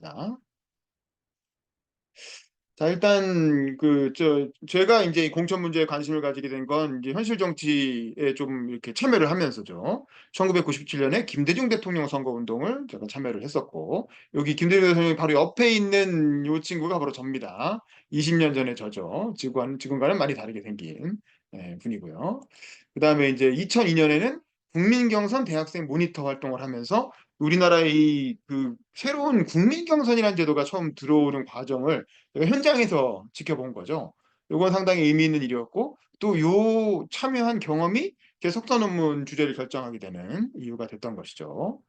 있습니다. 자, 일단 제가 이제 이 공천 문제에 관심을 가지게 된 건 이제 현실 정치에 좀 이렇게 참여를 하면서죠. 1997년에 김대중 대통령 선거 운동을 제가 참여를 했었고, 여기 김대중 대통령이 바로 옆에 있는 이 친구가 바로 접니다. 20년 전에 저죠. 지금과는 많이 다르게 생긴 분이고요. 그다음에 이제 2002년에는 국민경선 대학생 모니터 활동을 하면서 우리나라의 그 새로운 국민경선이라는 제도가 처음 들어오는 과정을 내가 현장에서 지켜본 거죠. 이건 상당히 의미 있는 일이었고, 또 요 참여한 경험이 제 석사 논문 주제를 결정하게 되는 이유가 됐던 것이죠.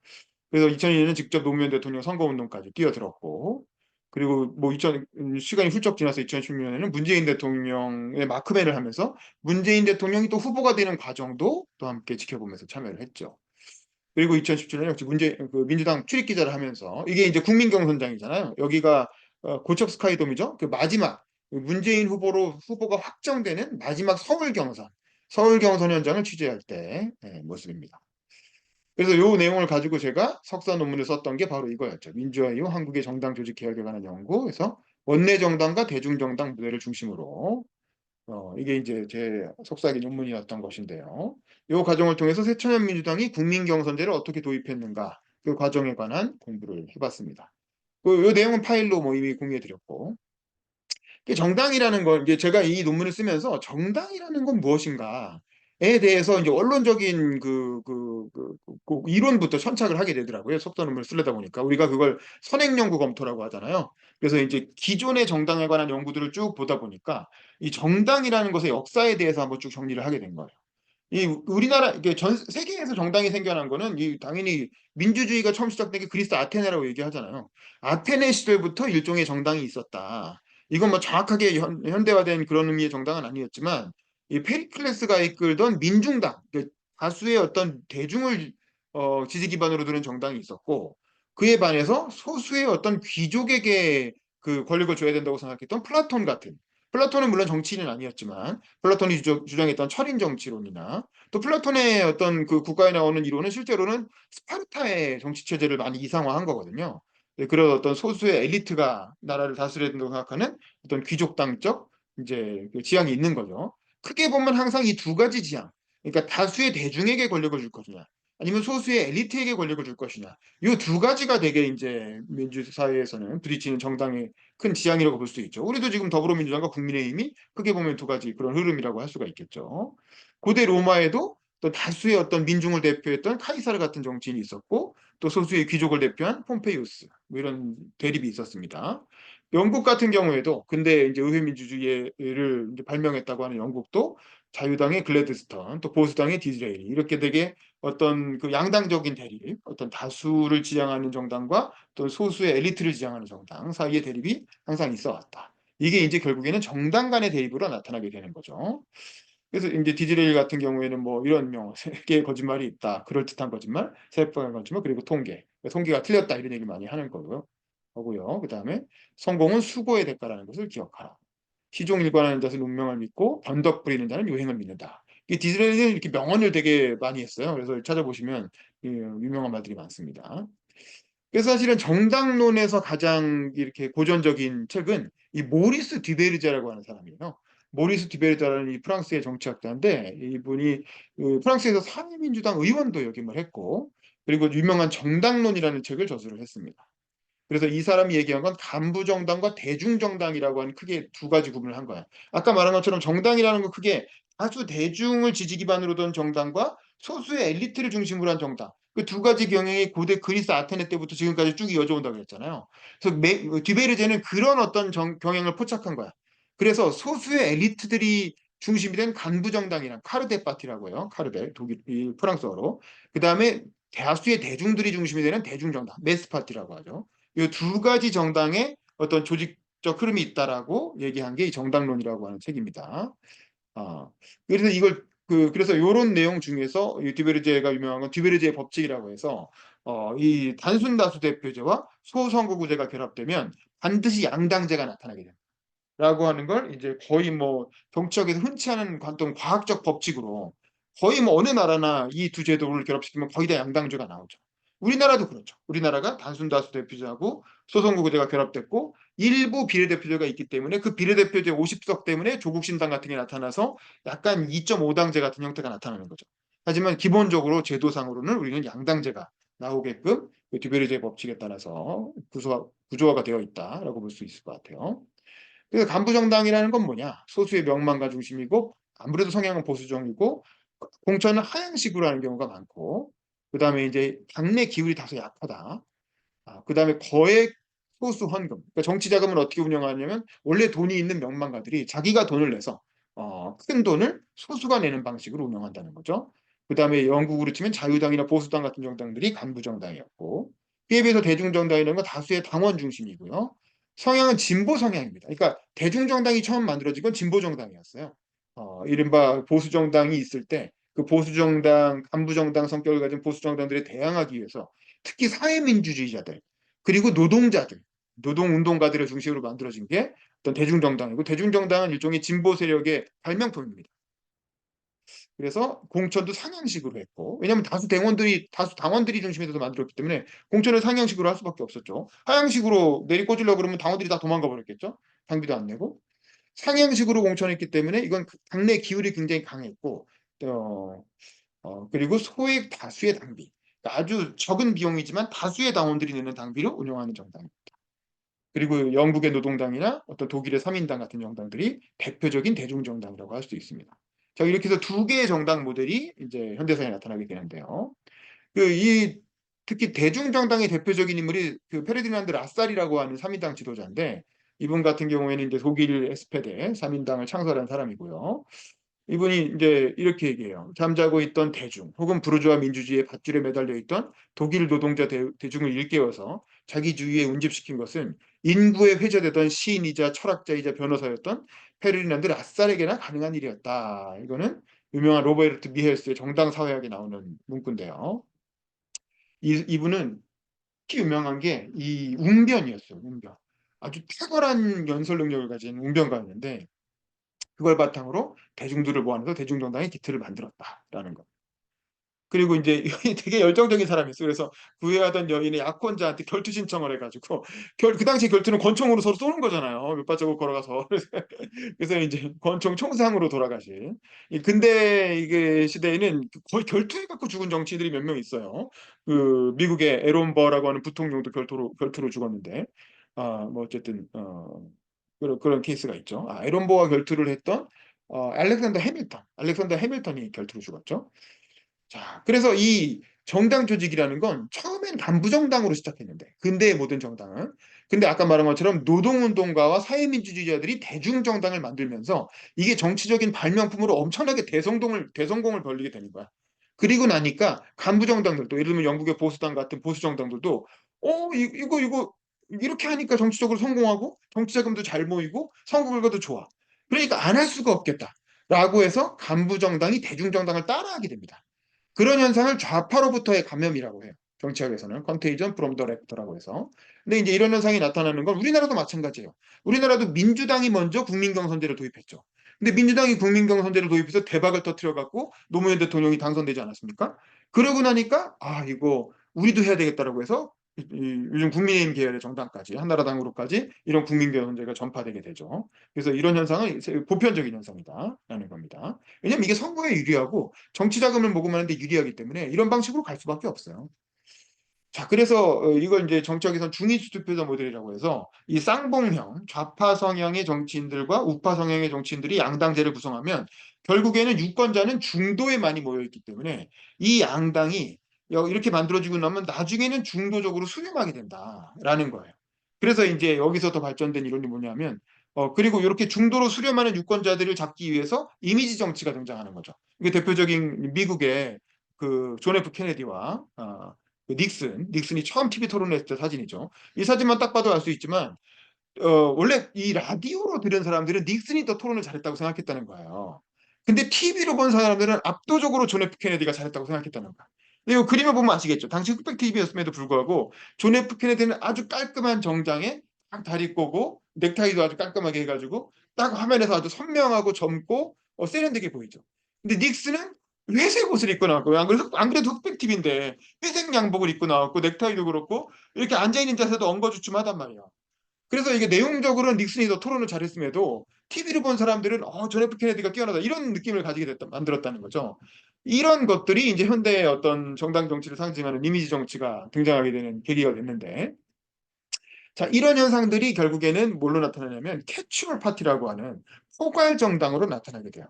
그래서 2002년에는 직접 노무현 대통령 선거운동까지 뛰어들었고, 그리고 뭐 시간이 훌쩍 지나서 2016년에는 문재인 대통령의 마크맨을 하면서 문재인 대통령이 또 후보가 되는 과정도 또 함께 지켜보면서 참여를 했죠. 그리고 2017년에 역시 민주당 출입 기자를 하면서 이게 이제 국민경선장이잖아요. 여기가 고척 스카이돔이죠. 그 마지막 문재인 후보가 확정되는 마지막 서울 경선 현장을 취재할 때 모습입니다. 그래서 이 내용을 가지고 제가 석사 논문을 썼던 게 바로 이거였죠. 민주화 이후 한국의 정당 조직 개혁에 관한 연구에서 원내 정당과 대중 정당 모델을 중심으로 이게 이제 제 석사기 논문이었던 것인데요. 이 과정을 통해서 새천년 민주당이 국민경선제를 어떻게 도입했는가 그 과정에 관한 공부를 해봤습니다. 이 내용은 파일로 뭐 이미 공유해드렸고, 정당이라는 건 이제 제가 이 논문을 쓰면서 정당이라는 건 무엇인가에 대해서 이제 원론적인 그 이론부터 천착을 하게 되더라고요. 석사 논문을 쓰려다 보니까 우리가 그걸 선행 연구 검토라고 하잖아요. 그래서 이제 기존의 정당에 관한 연구들을 쭉 보다 보니까 이 정당이라는 것의 역사에 대해서 한번 쭉 정리를 하게 된 거예요. 이 우리나라 이게 전 세계에서 정당이 생겨난 거는 당연히 민주주의가 처음 시작된 게 그리스 아테네라고 얘기하잖아요. 아테네 시절부터 일종의 정당이 있었다. 이건 뭐 정확하게 현대화된 그런 의미의 정당은 아니었지만 이 페리클레스가 이끌던 민중당, 다수의 어떤 대중을 지지 기반으로 두는 정당이 있었고, 그에 반해서 소수의 어떤 귀족에게 그 권력을 줘야 된다고 생각했던 플라톤은 물론 정치인은 아니었지만 플라톤이 주장했던 철인 정치론이나 또 플라톤의 어떤 그 국가에 나오는 이론은 실제로는 스파르타의 정치 체제를 많이 이상화한 거거든요. 그런 어떤 소수의 엘리트가 나라를 다스려야 된다고 생각하는 어떤 귀족당적 이제 그 지향이 있는 거죠. 크게 보면 항상 이 두 가지 지향, 그러니까 다수의 대중에게 권력을 줄 것이냐, 아니면 소수의 엘리트에게 권력을 줄 것이냐, 이 두 가지가 되게 이제 민주사회에서는 부딪히는 정당의 큰 지향이라고 볼 수 있죠. 우리도 지금 더불어민주당과 국민의힘이 크게 보면 두 가지 그런 흐름이라고 할 수가 있겠죠. 고대 로마에도 또 다수의 어떤 민중을 대표했던 카이사르 같은 정치인이 있었고, 또 소수의 귀족을 대표한 폼페이우스, 뭐 이런 대립이 있었습니다. 영국 같은 경우에도 근대 이제 의회 민주주의를 이제 발명했다고 하는 영국도 자유당의 글래드스턴, 또 보수당의 디즈레일 이렇게 되게 어떤 그 양당적인 대립, 어떤 다수를 지향하는 정당과 또 소수의 엘리트를 지향하는 정당 사이의 대립이 항상 있어 왔다. 이게 이제 결국에는 정당 간의 대립으로 나타나게 되는 거죠. 그래서 이제 디즈레일 같은 경우에는 뭐 이런 명, 세 개의 거짓말이 있다. 그럴듯한 거짓말, 세법한 거짓말, 그리고 통계가 틀렸다 이런 얘기 많이 하는 거고요. 그다음에 성공은 수고의 대가라는 것을 기억하라. 시종일관하는 자는 운명을 믿고 번덕 부리는 자는 요행을 믿는다. 이 디즈레일은 이렇게 명언을 되게 많이 했어요. 그래서 찾아보시면 유명한 말들이 많습니다. 그래서 사실은 정당론에서 가장 이렇게 고전적인 책은 이 모리스 듀베르제라고 하는 사람이에요. 모리스 듀베르제라는 이 프랑스의 정치학자인데 이분이 그 프랑스에서 사회민주당 의원도 역임을 했고, 그리고 유명한 정당론이라는 책을 저술을 했습니다. 그래서 이 사람이 얘기한 건 간부정당과 대중정당이라고 하는 크게 두 가지 구분을 한 거야. 아까 말한 것처럼 정당이라는 건 크게 다수 대중을 지지 기반으로 둔 정당과 소수의 엘리트를 중심으로 한 정당. 그 두 가지 경향이 고대 그리스 아테네 때부터 지금까지 쭉 이어져 온다고 했잖아요. 그래서 디베르제는 그런 어떤 경향을 포착한 거야. 그래서 소수의 엘리트들이 중심이 된 간부정당이란 카르데 파티라고 해요. 카르데, 프랑스어로. 그 다음에 다수의 대중들이 중심이 되는 대중정당, 메스 파티라고 하죠. 이 두 가지 정당의 어떤 조직적 흐름이 있다라고 얘기한 게 이 정당론이라고 하는 책입니다. 아, 그래서 그래서 이런 내용 중에서 이 듀베르제가 유명한 건 듀베르제의 법칙이라고 해서 이 단순 다수 대표제와 소선거구제가 결합되면 반드시 양당제가 나타나게 된다라고 하는 걸 이제 거의 뭐 정치학에서 흔치 않은 어떤 과학적 법칙으로 거의 뭐 어느 나라나 이 두 제도를 결합시키면 거의 다 양당제가 나오죠. 우리나라도 그렇죠. 우리나라가 단순 다수 대표제하고 소선거구제가 결합됐고 일부 비례대표제가 있기 때문에 그 비례대표제 50석 때문에 조국 신당 같은 게 나타나서 약간 2.5당제 같은 형태가 나타나는 거죠. 하지만 기본적으로 제도상으로는 우리는 양당제가 나오게끔 그 듀베르제 법칙에 따라서 구조화가 되어 있다라고 볼 수 있을 것 같아요. 그래서 간부정당이라는 건 뭐냐? 소수의 명망가 중심이고 아무래도 성향은 보수적이고 공천은 하향식으로 하는 경우가 많고 그다음에 이제 당내 기울이 다소 약하다. 그다음에 거액 소수 헌금. 그러니까 정치 자금을 어떻게 운영하냐면 원래 돈이 있는 명망가들이 자기가 돈을 내서 큰 돈을 소수가 내는 방식으로 운영한다는 거죠. 그다음에 영국으로 치면 자유당이나 보수당 같은 정당들이 간부 정당이었고 그에 비해서 대중정당이라는 건 다수의 당원 중심이고요. 성향은 진보 성향입니다. 그러니까 대중정당이 처음 만들어진 건 진보 정당이었어요. 이른바 보수 정당이 있을 때 그 보수 정당, 간부 정당 성격을 가진 보수 정당들에 대항하기 위해서 특히 사회민주주의자들 그리고 노동자들, 노동운동가들을 중심으로 만들어진 게 어떤 대중정당이고 대중정당은 일종의 진보 세력의 발명품입니다. 그래서 공천도 상향식으로 했고 왜냐하면 다수 당원들이 중심에 서 만들었기 때문에 공천을 상향식으로 할 수밖에 없었죠. 하향식으로 내리꽂으려고 그러면 당원들이 다 도망가 버렸겠죠. 당비도 안 내고 상향식으로 공천했기 때문에 이건 당내 기울이 굉장히 강했고 어, 그리고 소액 다수의 당비 그러니까 아주 적은 비용이지만 다수의 당원들이 내는 당비로 운영하는 정당입니다. 그리고 영국의 노동당이나 어떤 독일의 3인당 같은 정당들이 대표적인 대중정당이라고 할 수 있습니다. 자, 이렇게 해서 두 개의 정당 모델이 이제 현대사에 나타나게 되는데요. 이 특히 대중정당의 대표적인 인물이 그 페르디난드 라살이라고 하는 3인당 지도자인데 이분 같은 경우에는 이제 독일 에스페데 3인당을 창설한 사람이고요. 이분이 이제 이렇게 얘기해요. 잠자고 있던 대중 혹은 부르주아 민주주의의 밧줄에 매달려 있던 독일 노동자 대중을 일깨워서 자기 주위에 운집시킨 것은 인구에 회자되던 시인이자 철학자이자 변호사였던 페르디난드 라살에게나 가능한 일이었다. 이거는 유명한 로베르트 미헬스의 정당 사회학에 나오는 문구인데요. 이분은 특히 유명한 게 이 웅변이었어요. 웅변. 아주 탁월한 연설 능력을 가진 웅변가였는데 그걸 바탕으로 대중들을 모아내서 대중정당의 기틀을 만들었다라는 거. 그리고 이제 되게 열정적인 사람이 있어요. 그래서 구애하던 여인의 약혼자한테 결투 신청을 해가지고 그 당시 결투는 권총으로 서로 쏘는 거잖아요. 몇 발자국 걸어가서 그래서 이제 권총 총상으로 돌아가신. 근데 이게 시대에는 거의 결투해갖고 죽은 정치인들이 몇 명 있어요. 그 미국의 에론 버라고 하는 부통령도 결투로 죽었는데 뭐 어쨌든 그런 케이스가 있죠. 에론 버와 결투를 했던 알렉산더 해밀턴이 결투로 죽었죠. 자, 그래서 이 정당 조직이라는 건 처음엔 간부정당으로 시작했는데, 근대의 모든 정당은. 근데 아까 말한 것처럼 노동운동가와 사회민주주의자들이 대중정당을 만들면서 이게 정치적인 발명품으로 엄청나게 대성공을 벌리게 되는 거야. 그리고 나니까 간부정당들도, 예를 들면 영국의 보수당 같은 보수정당들도, 이거, 이렇게 하니까 정치적으로 성공하고, 정치자금도 잘 모이고, 선거 결과도 좋아. 그러니까 안 할 수가 없겠다. 라고 해서 간부정당이 대중정당을 따라하게 됩니다. 그런 현상을 좌파로부터의 감염이라고 해요. 정치학에서는 컨테이전 프롬 더 레프트라고 해서. 근데 이제 이런 현상이 나타나는 건 우리나라도 마찬가지예요. 우리나라도 민주당이 먼저 국민경선제를 도입했죠. 근데 민주당이 국민경선제를 도입해서 대박을 터뜨려 갖고 노무현 대통령이 당선되지 않았습니까? 그러고 나니까 이거 우리도 해야 되겠다라고 해서 요즘 국민의힘 계열의 정당까지 한나라당으로까지 이런 국민경선제가 전파되게 되죠. 그래서 이런 현상은 보편적인 현상이다라는 겁니다. 왜냐하면 이게 선거에 유리하고 정치 자금을 모금하는데 유리하기 때문에 이런 방식으로 갈 수밖에 없어요. 자, 그래서 이걸 이제 정치학에서 중위수 투표자 모델이라고 해서 이 쌍봉형 좌파 성향의 정치인들과 우파 성향의 정치인들이 양당제를 구성하면 결국에는 유권자는 중도에 많이 모여 있기 때문에 이 양당이 이렇게 만들어지고 나면 나중에는 중도적으로 수렴하게 된다라는 거예요. 그래서 이제 여기서 더 발전된 이론이 뭐냐면 그리고 이렇게 중도로 수렴하는 유권자들을 잡기 위해서 이미지 정치가 등장하는 거죠. 이게 대표적인 미국의 그 존 F 케네디와 닉슨이 처음 TV 토론했을 때 사진이죠. 이 사진만 딱 봐도 알 수 있지만 원래 이 라디오로 들은 사람들은 닉슨이 더 토론을 잘했다고 생각했다는 거예요. 근데 TV로 본 사람들은 압도적으로 존 F 케네디가 잘했다고 생각했다는 거야. 근데 이 그림을 보면 아시겠죠. 당시 흑백 TV였음에도 불구하고 존 F 케네디는 아주 깔끔한 정장에 딱 다리 꼬고 넥타이도 아주 깔끔하게 해가지고 딱 화면에서 아주 선명하고 젊고 세련되게 보이죠. 근데 닉슨은 회색 옷을 입고 나왔고, 안 그래도 흑백TV인데 회색 양복을 입고 나왔고, 넥타이도 그렇고, 이렇게 앉아있는 자세도 엉거주춤하단 말이야. 그래서 이게 내용적으로는 닉슨이 더 토론을 잘했음에도 TV를 본 사람들은 존 F 케네디가 뛰어나다 이런 느낌을 가지게 만들었다는 거죠. 이런 것들이 이제 현대의 어떤 정당 정치를 상징하는 이미지 정치가 등장하게 되는 계기가 됐는데, 자, 이런 현상들이 결국에는 뭘로 나타나냐면 캐추얼 파티라고 하는 포괄 정당으로 나타나게 돼요.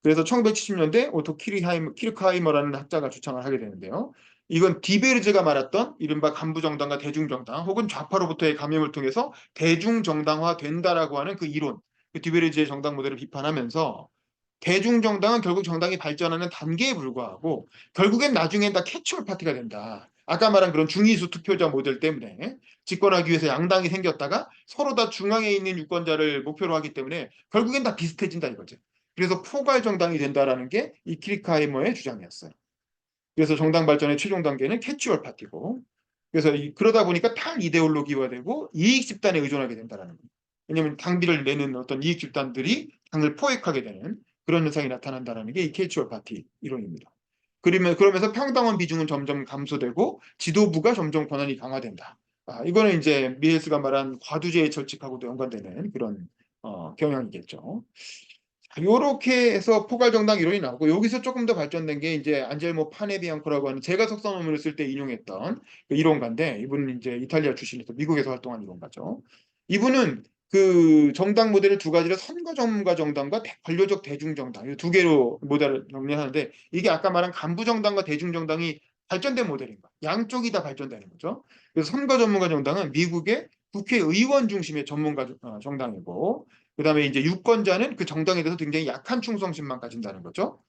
그래서 1970년대 오토 키르크하이머라는 학자가 주창을 하게 되는데요. 이건 디베르제가 말했던 이른바 간부정당과 대중정당 혹은 좌파로부터의 감염을 통해서 대중정당화 된다라고 하는 그 이론, 그 디베르제의 정당 모델을 비판하면서 대중정당은 결국 정당이 발전하는 단계에 불과하고 결국엔 나중엔 다 캐치얼 파티가 된다. 아까 말한 그런 중위수 투표자 모델 때문에 집권하기 위해서 양당이 생겼다가 서로 다 중앙에 있는 유권자를 목표로 하기 때문에 결국엔 다 비슷해진다 이거죠. 그래서 포괄 정당이 된다라는 게 이 키르크하이머의 주장이었어요. 그래서 정당 발전의 최종 단계는 캐치얼 파티고, 그래서 그러다 보니까 당 이데올로기화되고 이익 집단에 의존하게 된다라는 거예요. 왜냐하면 당비를 내는 어떤 이익 집단들이 당을 포획하게 되는 그런 현상이 나타난다라는 게 이 캐치얼 파티 이론입니다. 그러면서 평당원 비중은 점점 감소되고 지도부가 점점 권한이 강화된다. 이거는 이제 미헬스가 말한 과두제의 절칙하고도 연관되는 그런 경향이겠죠. 요렇게 해서 포괄정당 이론이 나오고 여기서 조금 더 발전된 게 이제 안젤모 파네비앙코라고 하는 제가 석사 논문을 쓸 때 인용했던 그 이론가인데, 이분은 이제 이탈리아 출신에서 미국에서 활동한 이론가죠. 이분은 그 정당 모델을 두 가지로 선거 전문가 정당과 관료적 대중정당 이 두 개로 모델을 정리하는데, 이게 아까 말한 간부 정당과 대중 정당이 발전된 모델인 거야. 양쪽이 다 발전되는 거죠. 그래서 선거 전문가 정당은 미국의 국회의원 중심의 전문가 정당이고, 그다음에 이제 유권자는 그 정당에 대해서 굉장히 약한 충성심만 가진다는 거죠.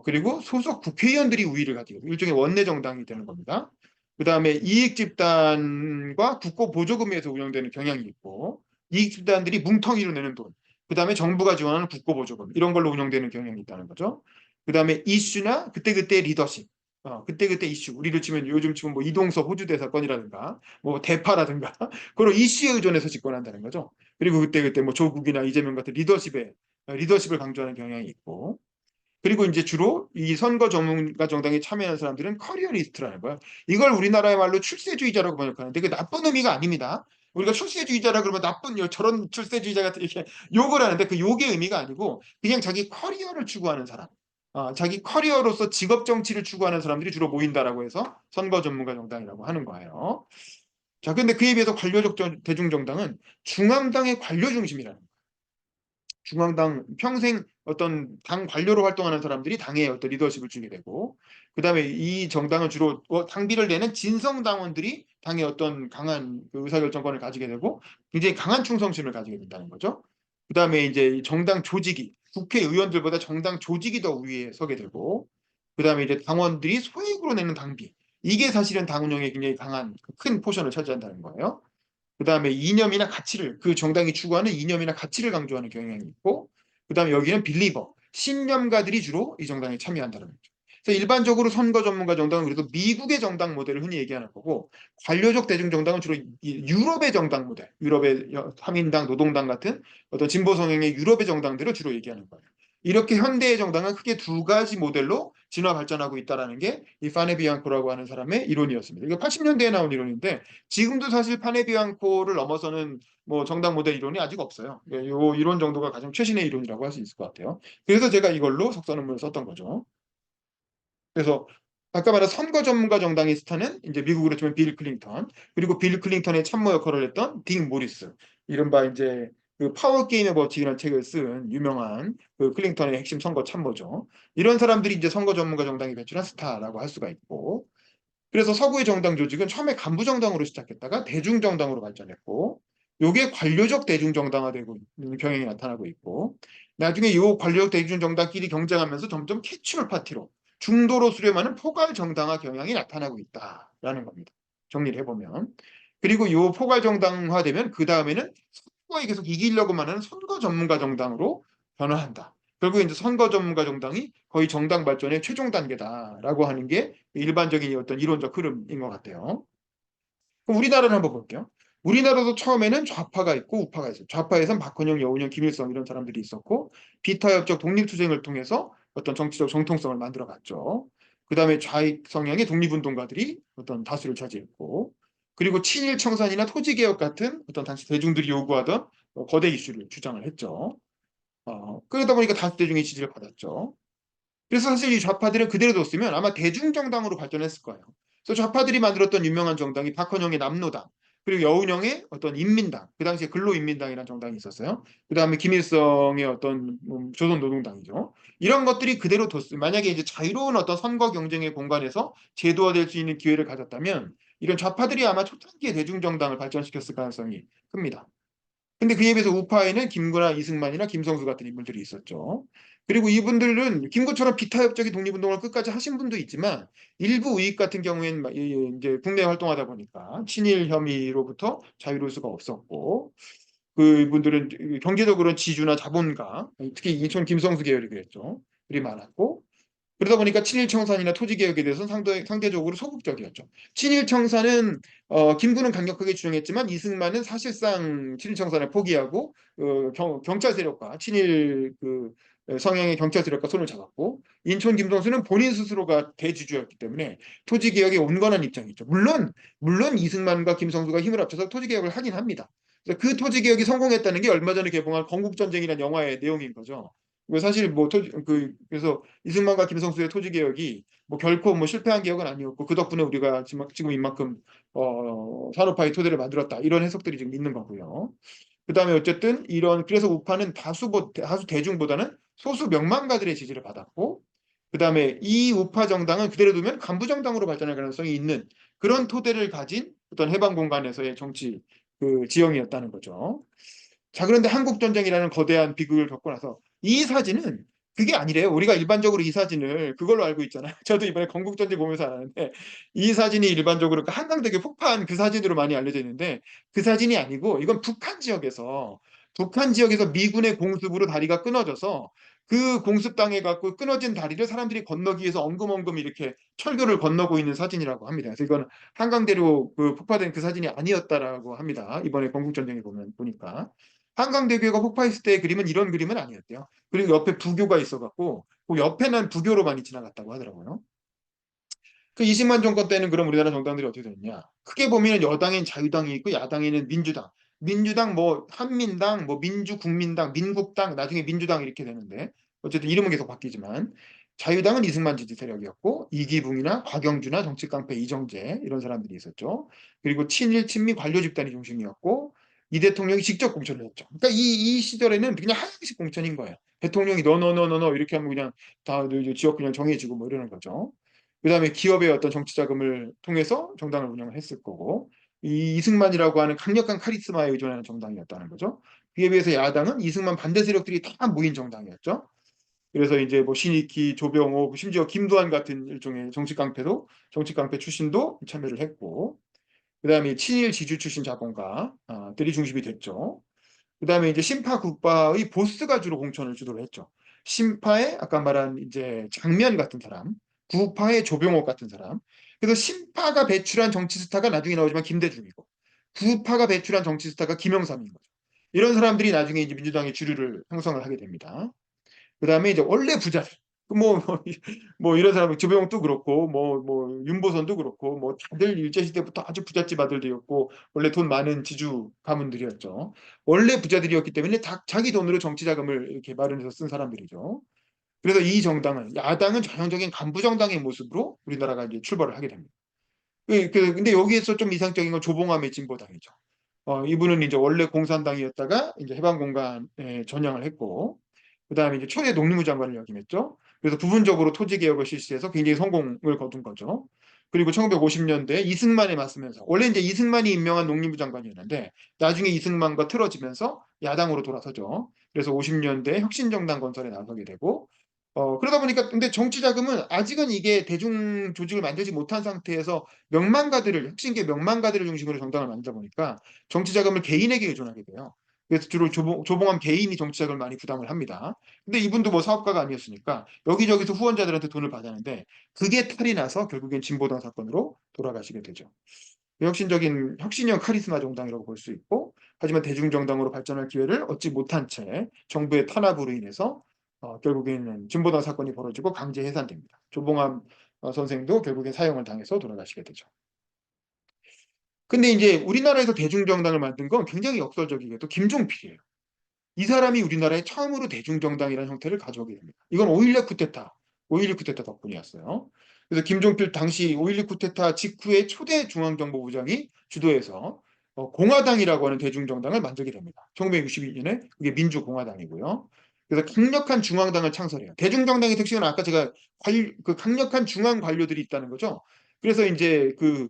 그리고 소속 국회의원들이 우위를 가지고 일종의 원내 정당이 되는 겁니다. 그다음에 이익 집단과 국고 보조금에서 운영되는 경향이 있고, 이익 집단들이 뭉텅이로 내는 돈, 그다음에 정부가 지원하는 국고 보조금 이런 걸로 운영되는 경향이 있다는 거죠. 그다음에 이슈나 그때그때 리더십, 그때그때 이슈, 우리를 치면 요즘 치면 뭐 이동석 호주 대사건이라든가 뭐 대파라든가 그런 이슈에 의존해서 집권한다는 거죠. 그리고 그때 뭐 조국이나 이재명 같은 리더십을 강조하는 경향이 있고, 그리고 이제 주로 이 선거 전문가 정당에 참여하는 사람들은 커리어리스트라는 거야. 이걸 우리나라의 말로 출세주의자라고 번역하는데 그 나쁜 의미가 아닙니다. 우리가 출세주의자라 그러면 나쁜 저런 출세주의자 같은 이렇게 욕을 하는데 그 욕의 의미가 아니고 그냥 자기 커리어를 추구하는 사람, 자기 커리어로서 직업 정치를 추구하는 사람들이 주로 모인다라고 해서 선거 전문가 정당이라고 하는 거예요. 자, 근데 그에 비해서 관료적 대중정당은 중앙당의 관료 중심이라는 거예요. 중앙당 평생 어떤 당 관료로 활동하는 사람들이 당의 어떤 리더십을 주게 되고, 그다음에 이 정당은 주로 당비를 내는 진성 당원들이 당의 어떤 강한 그 의사결정권을 가지게 되고 굉장히 강한 충성심을 가지게 된다는 거죠. 그다음에 이제 이 정당 조직이 국회의원들보다 정당 조직이 더 위에 서게 되고, 그다음에 이제 당원들이 소액으로 내는 당비, 이게 사실은 당 운영에 굉장히 강한 큰 포션을 차지한다는 거예요. 그다음에 이념이나 가치를, 그 정당이 추구하는 이념이나 가치를 강조하는 경향이 있고, 그다음에 여기는 빌리버, 신념가들이 주로 이 정당에 참여한다는 거죠. 그래서 일반적으로 선거 전문가 정당은 그래도 미국의 정당 모델을 흔히 얘기하는 거고, 관료적 대중 정당은 주로 유럽의 정당 모델, 유럽의 한민당, 노동당 같은 어떤 진보 성향의 유럽의 정당들을 주로 얘기하는 거예요. 이렇게 현대의 정당은 크게 두 가지 모델로 진화 발전하고 있다라는 게 이 파네비앙코라고 하는 사람의 이론이었습니다. 이거 80년대에 나온 이론인데 지금도 사실 파네비앙코를 넘어서는 뭐 정당 모델 이론이 아직 없어요. 이 이론 정도가 가장 최신의 이론이라고 할 수 있을 것 같아요. 그래서 제가 이걸로 석사 논문을 썼던 거죠. 그래서 아까 말한 선거 전문가 정당이 스타는 이제 미국으로 치면 빌 클린턴, 그리고 빌 클린턴의 참모 역할을 했던 딕 모리스, 이른바 이제 그 파워 게임의 법칙이라는 책을 쓴 유명한 그 클린턴의 핵심 선거 참모죠. 이런 사람들이 이제 선거 전문가 정당이 배출한 스타라고 할 수가 있고, 그래서 서구의 정당 조직은 처음에 간부 정당으로 시작했다가 대중 정당으로 발전했고, 요게 관료적 대중 정당화되고 있는 경향이 나타나고 있고, 나중에 요 관료적 대중 정당끼리 경쟁하면서 점점 캐치얼 파티로 중도로 수렴하는 포괄 정당화 경향이 나타나고 있다라는 겁니다. 정리를 해보면. 그리고 요 포괄 정당화되면 그 다음에는 선거에 계속 이기려고만 하는 선거 전문가 정당으로 변화한다. 결국 이제 선거 전문가 정당이 거의 정당 발전의 최종 단계다라고 하는 게 일반적인 어떤 이론적 흐름인 것 같아요. 그럼 우리나라를 한번 볼게요. 우리나라도 처음에는 좌파가 있고 우파가 있어요. 좌파에선 박헌영, 여운형, 김일성 이런 사람들이 있었고, 비타협적 독립투쟁을 통해서 어떤 정치적 정통성을 만들어갔죠. 그다음에 좌익 성향의 독립운동가들이 어떤 다수를 차지했고, 그리고 친일 청산이나 토지개혁 같은 어떤 단지 대중들이 요구하던 거대 이슈를 주장을 했죠. 그러다 보니까 다수 대중의 지지를 받았죠. 그래서 사실 이 좌파들은 그대로 뒀으면 아마 대중정당으로 발전했을 거예요. 그래서 좌파들이 만들었던 유명한 정당이 박헌영의 남로당, 그리고 여운형의 어떤 인민당, 그 당시에 근로인민당이라는 정당이 있었어요. 그 다음에 김일성의 어떤 조선노동당이죠. 이런 것들이 그대로 뒀으면, 만약에 이제 자유로운 어떤 선거 경쟁의 공간에서 제도화될 수 있는 기회를 가졌다면, 이런 좌파들이 아마 초창기에 대중정당을 발전시켰을 가능성이 큽니다. 근데 그에 비해서 우파에는 김구나 이승만이나 김성수 같은 인물들이 있었죠. 그리고 이분들은 김구처럼 비타협적인 독립운동을 끝까지 하신 분도 있지만, 일부 우익 같은 경우에는 이제 국내 활동하다 보니까 친일 혐의로부터 자유로울 수가 없었고, 그분들은 경제적으로는 지주나 자본가, 특히 인천 김성수 계열이 그랬죠. 그리 많았고, 그러다 보니까 친일 청산이나 토지 개혁에 대해서는 상대적으로 소극적이었죠. 친일 청산은 김구는 강력하게 주장했지만, 이승만은 사실상 친일 청산을 포기하고 경찰 세력과 친일 성향의 경찰 세력과 손을 잡았고, 인천 김성수는 본인 스스로가 대주주였기 때문에 토지 개혁에 온건한 입장이죠. 물론 이승만과 김성수가 힘을 합쳐서 토지 개혁을 하긴 합니다. 그래서 그 토지 개혁이 성공했다는 게 얼마 전에 개봉한 건국전쟁이라는 영화의 내용인 거죠. 사실 그래서 이승만과 김성수의 토지 개혁이 뭐 결코 뭐 실패한 개혁은 아니었고, 그 덕분에 우리가 지금 이만큼 산업화의 토대를 만들었다, 이런 해석들이 지금 있는 거고요. 그다음에 어쨌든 그래서 우파는 다수 대중보다는 소수 명망가들의 지지를 받았고, 그다음에 이 우파 정당은 그대로 두면 간부 정당으로 발전할 가능성이 있는 그런 토대를 가진 어떤 해방 공간에서의 정치 지형이었다는 거죠. 자, 그런데 한국전쟁이라는 거대한 비극을 겪고 나서 이 사진은 그게 아니래요. 우리가 일반적으로 이 사진을 그걸로 알고 있잖아요. 저도 이번에 건국전쟁 보면서 알았는데, 이 사진이 일반적으로 그 한강대교 폭파한 그 사진으로 많이 알려져 있는데, 그 사진이 아니고 이건 북한 지역에서 미군의 공습으로 다리가 끊어져서, 그 공습당해 갖고 끊어진 다리를 사람들이 건너기 위해서 엉금엉금 이렇게 철교를 건너고 있는 사진이라고 합니다. 그래서 이건 한강대로 폭파된 그 사진이 아니었다라고 합니다. 이번에 건국전쟁에 보니까. 한강대교가 폭파했을 때의 그림은 이런 그림은 아니었대요. 그리고 옆에 부교가 있어갖고 그 옆에는 부교로 많이 지나갔다고 하더라고요. 그 이승만 정권 때는 그럼 우리나라 정당들이 어떻게 됐냐? 크게 보면 여당엔 자유당이 있고, 야당에는 민주당. 민주당 뭐 한민당, 뭐 민주국민당, 민국당, 나중에 민주당 이렇게 되는데, 어쨌든 이름은 계속 바뀌지만, 자유당은 이승만 지지 세력이었고, 이기붕이나 곽영주나 정치 깡패 이정재 이런 사람들이 있었죠. 그리고 친일 친미 관료 집단이 중심이었고, 이 대통령이 직접 공천을 했죠. 그러니까 이 시절에는 그냥 하나씩 공천인 거예요. 대통령이 너 이렇게 하면 그냥 다 지역 그냥 정해지고 뭐 이러는 거죠. 그다음에 기업의 어떤 정치 자금을 통해서 정당을 운영을 했을 거고, 이 이승만이라고 하는 강력한 카리스마에 의존하는 정당이었다는 거죠. 그에 비해서 야당은 이승만 반대 세력들이 다 모인 정당이었죠. 그래서 이제 뭐 신익희, 조병호, 심지어 김두한 같은 일종의 정치 깡패 출신도 참여를 했고, 그다음에 친일 지주 출신 자본가들이 중심이 됐죠. 그다음에 이제 신파 국파의 보스가 주로 공천을 주도를 했죠. 신파의 아까 말한 이제 장면 같은 사람, 구파의 조병옥 같은 사람. 그래서 신파가 배출한 정치 스타가 나중에 나오지만 김대중이고, 구파가 배출한 정치 스타가 김영삼인 거죠. 이런 사람들이 나중에 이제 민주당의 주류를 형성을 하게 됩니다. 그다음에 이제 원래 부자들, 뭐, 뭐, 뭐 이런 사람, 주병욱도 그렇고, 뭐 윤보선도 그렇고, 뭐 다들 일제시대부터 아주 부잣집 아들들이었고, 원래 돈 많은 지주 가문들이었죠. 원래 부자들이었기 때문에 자기 돈으로 정치 자금을 이렇게 마련해서 쓴 사람들이죠. 그래서 이 정당은, 야당은 전형적인 간부 정당의 모습으로 우리나라가 이제 출발을 하게 됩니다. 근데 여기에서 좀 이상적인 건 조봉암의 진보당이죠. 이분은 이제 원래 공산당이었다가 이제 해방공간에 전향을 했고, 그다음에 이제 초대 농림부 장관을 역임했죠. 그래서 부분적으로 토지 개혁을 실시해서 굉장히 성공을 거둔 거죠. 그리고 1950년대 이승만에 맞서면서, 원래 이제 이승만이 임명한 농림부 장관이었는데 나중에 이승만과 틀어지면서 야당으로 돌아서죠. 그래서 50년대 혁신정당 건설에 나서게 되고, 그러다 보니까 근데 정치 자금은 아직은 이게 대중 조직을 만들지 못한 상태에서 혁신계 명망가들을 중심으로 정당을 만들다 보니까 정치 자금을 개인에게 의존하게 돼요. 그래서 주로 조봉암 개인이 정치 자금을 많이 부담을 합니다. 근데 이분도 뭐 사업가가 아니었으니까 여기저기서 후원자들한테 돈을 받았는데, 그게 탈이 나서 결국엔 진보당 사건으로 돌아가시게 되죠. 혁신적인 혁신형 카리스마 정당이라고 볼 수 있고, 하지만 대중정당으로 발전할 기회를 얻지 못한 채 정부의 탄압으로 인해서 결국에는 진보당 사건이 벌어지고 강제 해산됩니다. 조봉암 선생도 결국에 사형을 당해서 돌아가시게 되죠. 근데 이제 우리나라에서 대중정당을 만든 건 굉장히 역설적이게도 김종필이에요. 이 사람이 우리나라에 처음으로 대중정당이라는 형태를 가져오게 됩니다. 이건 5.16 쿠데타 덕분이었어요. 그래서 김종필 당시 5.16 쿠데타 직후에 초대 중앙정보부장이 주도해서 공화당이라고 하는 대중정당을 만들게 됩니다. 1962년에 그게 민주공화당이고요. 그래서 강력한 중앙당을 창설해요. 대중정당의 특징은 아까 제가 그 강력한 중앙 관료들이 있다는 거죠. 그래서 이제 그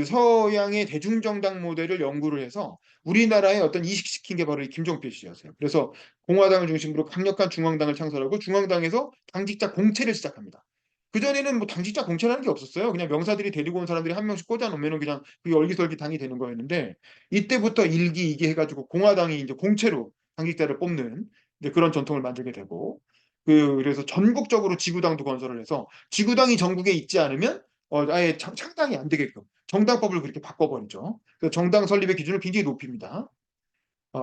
서양의 대중정당 모델을 연구를 해서 우리나라에 어떤 이식시킨 게 바로 이 김종필 씨였어요. 그래서 공화당을 중심으로 강력한 중앙당을 창설하고 중앙당에서 당직자 공채를 시작합니다. 그전에는 뭐 당직자 공채라는 게 없었어요. 그냥 명사들이 데리고 온 사람들이 한 명씩 꽂아 놓으면 그냥 그게 얼기설기 당이 되는 거였는데 이때부터 일기 이기 해가지고 공화당이 이제 공채로 당직자를 뽑는 이제 그런 전통을 만들게 되고 그래서 전국적으로 지구당도 건설을 해서 지구당이 전국에 있지 않으면 아예 창당이 안 되게끔 정당법을 그렇게 바꿔버리죠. 그래서 정당 설립의 기준을 굉장히 높입니다.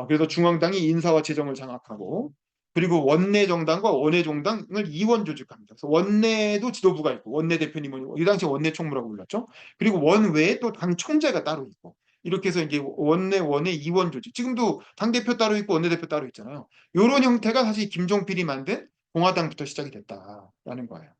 그래서 중앙당이 인사와 재정을 장악하고 그리고 원내 정당과 원외 정당을 이원 조직합니다. 그래서 원내도 지도부가 있고 원내 대표님은 이 당시 원내 총무라고 불렀죠. 그리고 원외에 또 당 총재가 따로 있고 이렇게 해서 이제 원내 원외 이원 조직. 지금도 당 대표 따로 있고 원내 대표 따로 있잖아요. 이런 형태가 사실 김종필이 만든 공화당부터 시작이 됐다라는 거예요.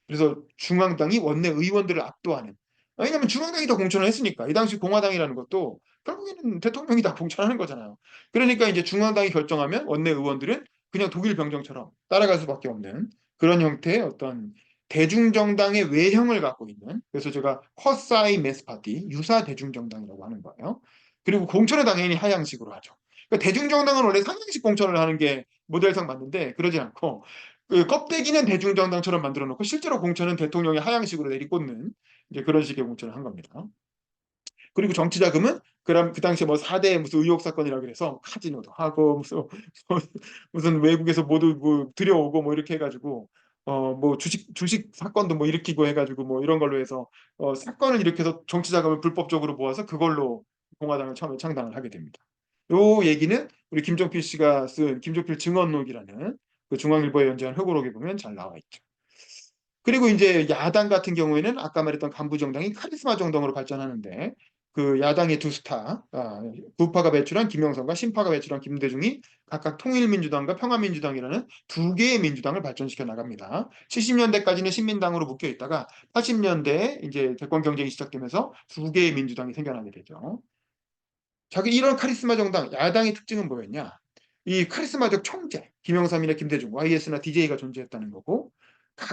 그래서 중앙당이 원내 의원들을 압도하는. 왜냐하면 중앙당이 더 공천을 했으니까 이 당시 공화당이라는 것도 결국에는 대통령이 다 공천하는 거잖아요. 그러니까 이제 중앙당이 결정하면 원내 의원들은 그냥 독일 병정처럼 따라갈 수밖에 없는 그런 형태의 어떤 대중정당의 외형을 갖고 있는 그래서 제가 커사이 메스파티 유사 대중정당이라고 하는 거예요. 그리고 공천은 당연히 하향식으로 하죠. 그러니까 대중정당은 원래 상향식 공천을 하는 게 모델상 맞는데 그러지 않고 그 껍데기는 대중정당처럼 만들어 놓고 실제로 공천은 대통령이 하향식으로 내리꽂는 이제 그런 식의 공천을 한 겁니다. 그리고 정치 자금은 그럼 그 당시에 뭐 4대 무슨 의혹 사건이라 그래서 카지노도 하고 무슨 외국에서 모두 뭐 들여오고 뭐 이렇게 해가지고 뭐 주식 사건도 뭐 일으키고 해가지고 뭐 이런 걸로 해서 사건을 일으켜서 정치 자금을 불법적으로 모아서 그걸로 공화당을 처음에 창당을 하게 됩니다. 요 얘기는 우리 김종필 씨가 쓴 김종필 증언록이라는 그 중앙일보에 연재한 회고록에 보면 잘 나와 있죠. 그리고 이제 야당 같은 경우에는 아까 말했던 간부 정당이 카리스마 정당으로 발전하는데 그 야당의 두 스타, 구파가 배출한 김영선과 신파가 배출한 김대중이 각각 통일민주당과 평화민주당이라는 두 개의 민주당을 발전시켜 나갑니다. 70년대까지는 신민당으로 묶여 있다가 80년대에 이제 대권 경쟁이 시작되면서 두 개의 민주당이 생겨나게 되죠. 자기 이런 카리스마 정당, 야당의 특징은 뭐였냐? 이 카리스마적 총재, 김영삼이나 김대중, YS나 DJ가 존재했다는 거고,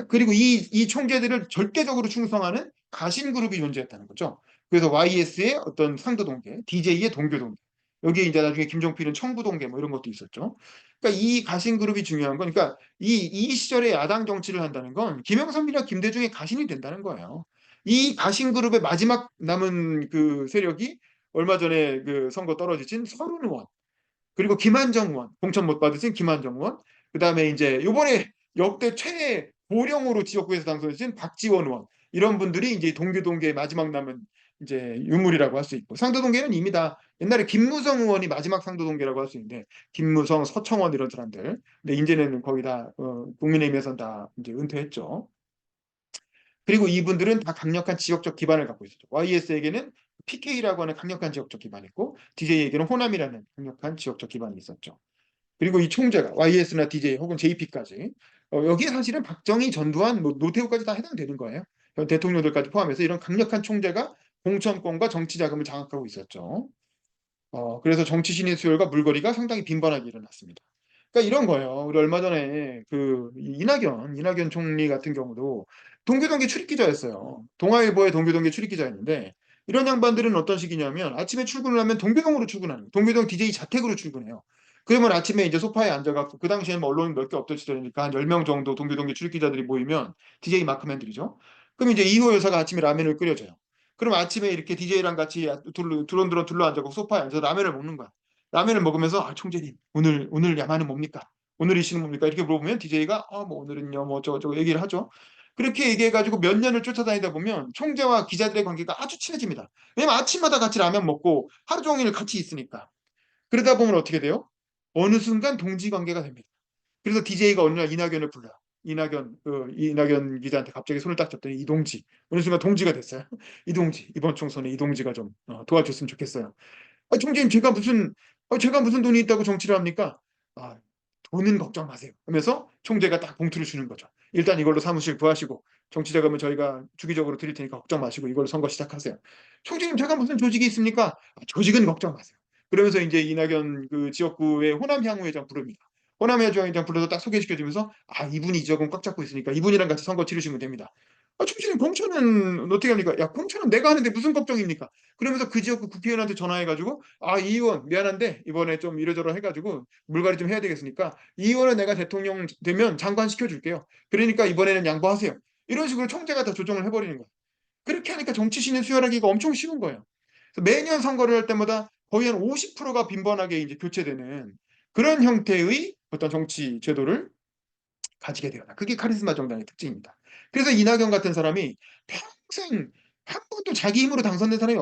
그리고 이 총재들을 절대적으로 충성하는 가신 그룹이 존재했다는 거죠. 그래서 YS의 어떤 상도 동계, DJ의 동교 동계, 여기에 이제 나중에 김종필은 청부 동계 뭐 이런 것도 있었죠. 그러니까 이 가신 그룹이 중요한 건, 그러니까 이 시절에 야당 정치를 한다는 건 김영삼이나 김대중의 가신이 된다는 거예요. 이 가신 그룹의 마지막 남은 그 세력이 얼마 전에 그 선거 떨어지신 서른 의원 그리고 김한정 의원 공천 못 받으신 김한정 의원 그다음에 이제 요번에 역대 최 고령으로 지역구에서 당선되신 박지원 의원 이런 분들이 이제 동교동계의 마지막 남은 이제 유물이라고 할 수 있고 상도동계는 이미 다 옛날에 김무성 의원이 마지막 상도동계라고 할 수 있는데 김무성, 서청원 이런 사람들 근데 이제는 거의 다 국민의힘에서는 다 이제 은퇴했죠. 그리고 이분들은 다 강력한 지역적 기반을 갖고 있었죠. YS에게는 PK라고 하는 강력한 지역적 기반이 있고 DJ에게는 호남이라는 강력한 지역적 기반이 있었죠. 그리고 이 총재가 YS나 DJ 혹은 JP까지 여기에 사실은 박정희, 전두환, 뭐 노태우까지 다 해당되는 거예요. 대통령들까지 포함해서 이런 강력한 총재가 공천권과 정치 자금을 장악하고 있었죠. 그래서 정치 신의 수요가 물거리가 상당히 빈번하게 일어났습니다. 그러니까 이런 거예요. 우리 얼마 전에 그 이낙연 총리 같은 경우도 동교동계 출입기자였어요. 동아일보의 동교동계 출입기자였는데 이런 양반들은 어떤 식이냐면 아침에 출근을 하면 동교동으로 출근하는 거예요. 동교동 DJ 자택으로 출근해요. 그러면 아침에 이제 소파에 앉아갖고 그 당시에는 뭐 언론 몇 개 없던 시절이니까 한 10명 정도 동교동계 출입기자들이 모이면 DJ 마크맨들이죠. 그럼 이제 이호 여사가 아침에 라면을 끓여줘요. 그럼 아침에 이렇게 DJ랑 같이 두런두런 둘러앉아서 소파에 앉아서 라면을 먹는 거야. 라면을 먹으면서 총재님 오늘 야만은 뭡니까? 오늘 이슈는 뭡니까? 이렇게 물어보면 DJ가 뭐 오늘은요 뭐 저거 얘기를 하죠. 그렇게 얘기해가지고 몇 년을 쫓아다니다 보면 총재와 기자들의 관계가 아주 친해집니다. 왜냐면 아침마다 같이 라면 먹고 하루 종일 같이 있으니까. 그러다 보면 어떻게 돼요? 어느 순간 동지 관계가 됩니다. 그래서 DJ가 어느 날 이낙연을 불러. 이낙연 기자한테 갑자기 손을 딱 잡더니 이동지. 어느 순간 동지가 됐어요. 이동지. 이번 총선에 이동지가 좀 도와줬으면 좋겠어요. 총재님, 제가 무슨 돈이 있다고 정치를 합니까? 아, 돈은 걱정 마세요. 하면서 총재가 딱 봉투를 주는 거죠. 일단 이걸로 사무실 구하시고, 정치 자금은 저희가 주기적으로 드릴 테니까 걱정 마시고, 이걸로 선거 시작하세요. 총재님, 제가 무슨 조직이 있습니까? 조직은 걱정 마세요. 그러면서 이제 이낙연 그 지역구의 호남 향후회장 부릅니다. 호남 향후회장 불러서 딱 소개시켜주면서, 이분이 이 지역은 꽉 잡고 있으니까 이분이랑 같이 선거 치르시면 됩니다. 총재님, 공천은 어떻게 합니까? 야, 공천은 내가 하는데 무슨 걱정입니까? 그러면서 그 지역구 국회의원한테 전화해가지고, 이 의원 미안한데 이번에 좀 이러저러 해가지고 물갈이 좀 해야 되겠으니까 이 의원은 내가 대통령 되면 장관 시켜줄게요. 그러니까 이번에는 양보하세요. 이런 식으로 총재가 다 조정을 해버리는 거예요. 그렇게 하니까 정치신을 수혈하기가 엄청 쉬운 거예요. 그래서 매년 선거를 할 때마다 거의 한 50%가 빈번하게 이제 교체되는 그런 형태의 어떤 정치 제도를 가지게 되었다. 그게 카리스마 정당의 특징입니다. 그래서 이낙연 같은 사람이 평생 한 번도 자기 힘으로 당선된 사람이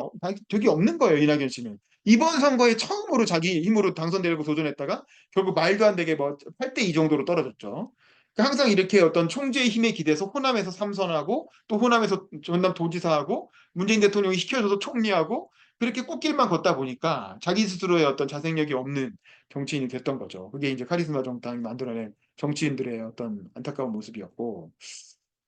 적이 없는 거예요. 이낙연 씨는. 이번 선거에 처음으로 자기 힘으로 당선되려고 도전했다가 결국 말도 안 되게 뭐 8대 2 정도로 떨어졌죠. 그러니까 항상 이렇게 어떤 총재의 힘에 기대서 호남에서 삼선하고 또 호남에서 전남 도지사하고 문재인 대통령이 시켜줘서 총리하고 그렇게 꽃길만 걷다 보니까 자기 스스로의 어떤 자생력이 없는 정치인이 됐던 거죠. 그게 이제 카리스마 정당이 만들어낸 정치인들의 어떤 안타까운 모습이었고,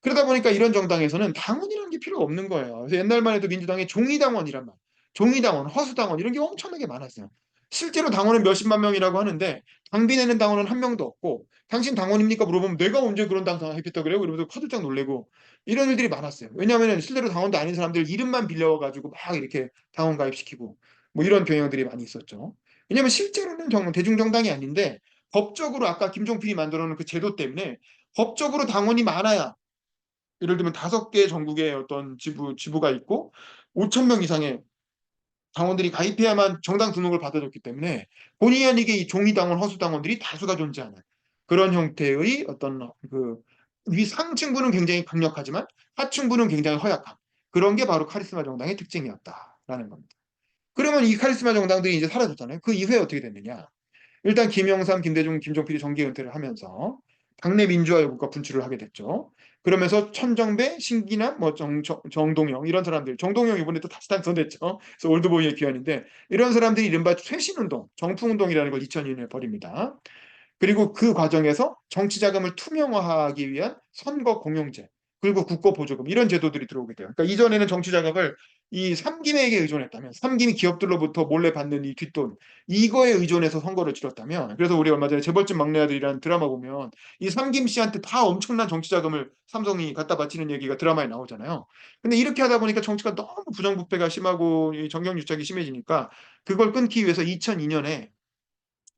그러다 보니까 이런 정당에서는 당원이라는 게 필요가 없는 거예요. 그래서 옛날만 해도 민주당에 종이당원이란 말, 종이당원, 허수당원 이런 게 엄청나게 많았어요. 실제로 당원은 몇십만 명이라고 하는데 당비 내는 당원은 한 명도 없고, 당신 당원입니까? 물어보면 내가 언제 그런 당선 했겠다 그래요? 이러면서 화들짝 놀래고 이런 일들이 많았어요. 왜냐하면 실제로 당원도 아닌 사람들 이름만 빌려가지고 막 이렇게 당원 가입시키고 뭐 이런 경향들이 많이 있었죠. 왜냐하면 실제로는 대중정당이 아닌데 법적으로 아까 김종필이 만들어 놓은 그 제도 때문에 법적으로 당원이 많아야, 예를 들면 5개 전국에 어떤 지부가 있고 5천 명 이상의 당원들이 가입해야만 정당 등록을 받아줬기 때문에 본의 아니게 이 종이당원, 허수당원들이 다수가 존재하는 그런 형태의 어떤 그 위 상층부는 굉장히 강력하지만 하층부는 굉장히 허약한 그런 게 바로 카리스마 정당의 특징이었다라는 겁니다. 그러면 이 카리스마 정당들이 이제 사라졌잖아요. 그 이후에 어떻게 됐느냐? 일단 김영삼, 김대중, 김종필이 정계 은퇴를 하면서 당내 민주화요구가 분출을 하게 됐죠. 그러면서 천정배, 신기남, 뭐 정동영 이런 사람들, 정동영 이번에 또 다시 당선됐죠. 그래서 올드보이의 귀환인데 이런 사람들이 이른바 쇄신운동, 정풍운동이라는 걸 2002년에 벌입니다. 그리고 그 과정에서 정치 자금을 투명화하기 위한 선거 공영제 그리고 국고 보조금 이런 제도들이 들어오게 돼요. 그러니까 이전에는 정치 자금을 이 삼김에게 의존했다면 삼김이 기업들로부터 몰래 받는 이 뒷돈 이거에 의존해서 선거를 치렀다면, 그래서 우리 얼마 전에 재벌집 막내 아들이라는 드라마 보면 이 삼김 씨한테 다 엄청난 정치 자금을 삼성이 갖다 바치는 얘기가 드라마에 나오잖아요. 근데 이렇게 하다 보니까 정치가 너무 부정부패가 심하고 이 정경유착이 심해지니까 그걸 끊기 위해서 2002년에,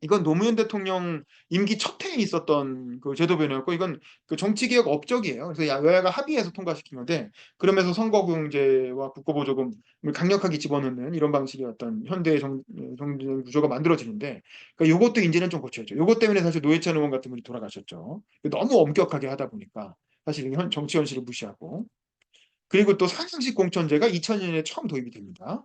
이건 노무현 대통령 임기 첫 해에 있었던 그 제도 변화였고 이건 그 정치개혁 업적이에요. 그래서 여야가 합의해서 통과시킨 건데, 그러면서 선거공제와 국고보조금을 강력하게 집어넣는 이런 방식의 어떤 현대 정치 구조가 만들어지는데, 그러니까 이것도 이제는 좀 고쳐야죠. 이것 때문에 사실 노회찬 의원 같은 분이 돌아가셨죠. 너무 엄격하게 하다 보니까 사실 정치 현실을 무시하고. 그리고 또 상향식 공천제가 2000년에 처음 도입이 됩니다.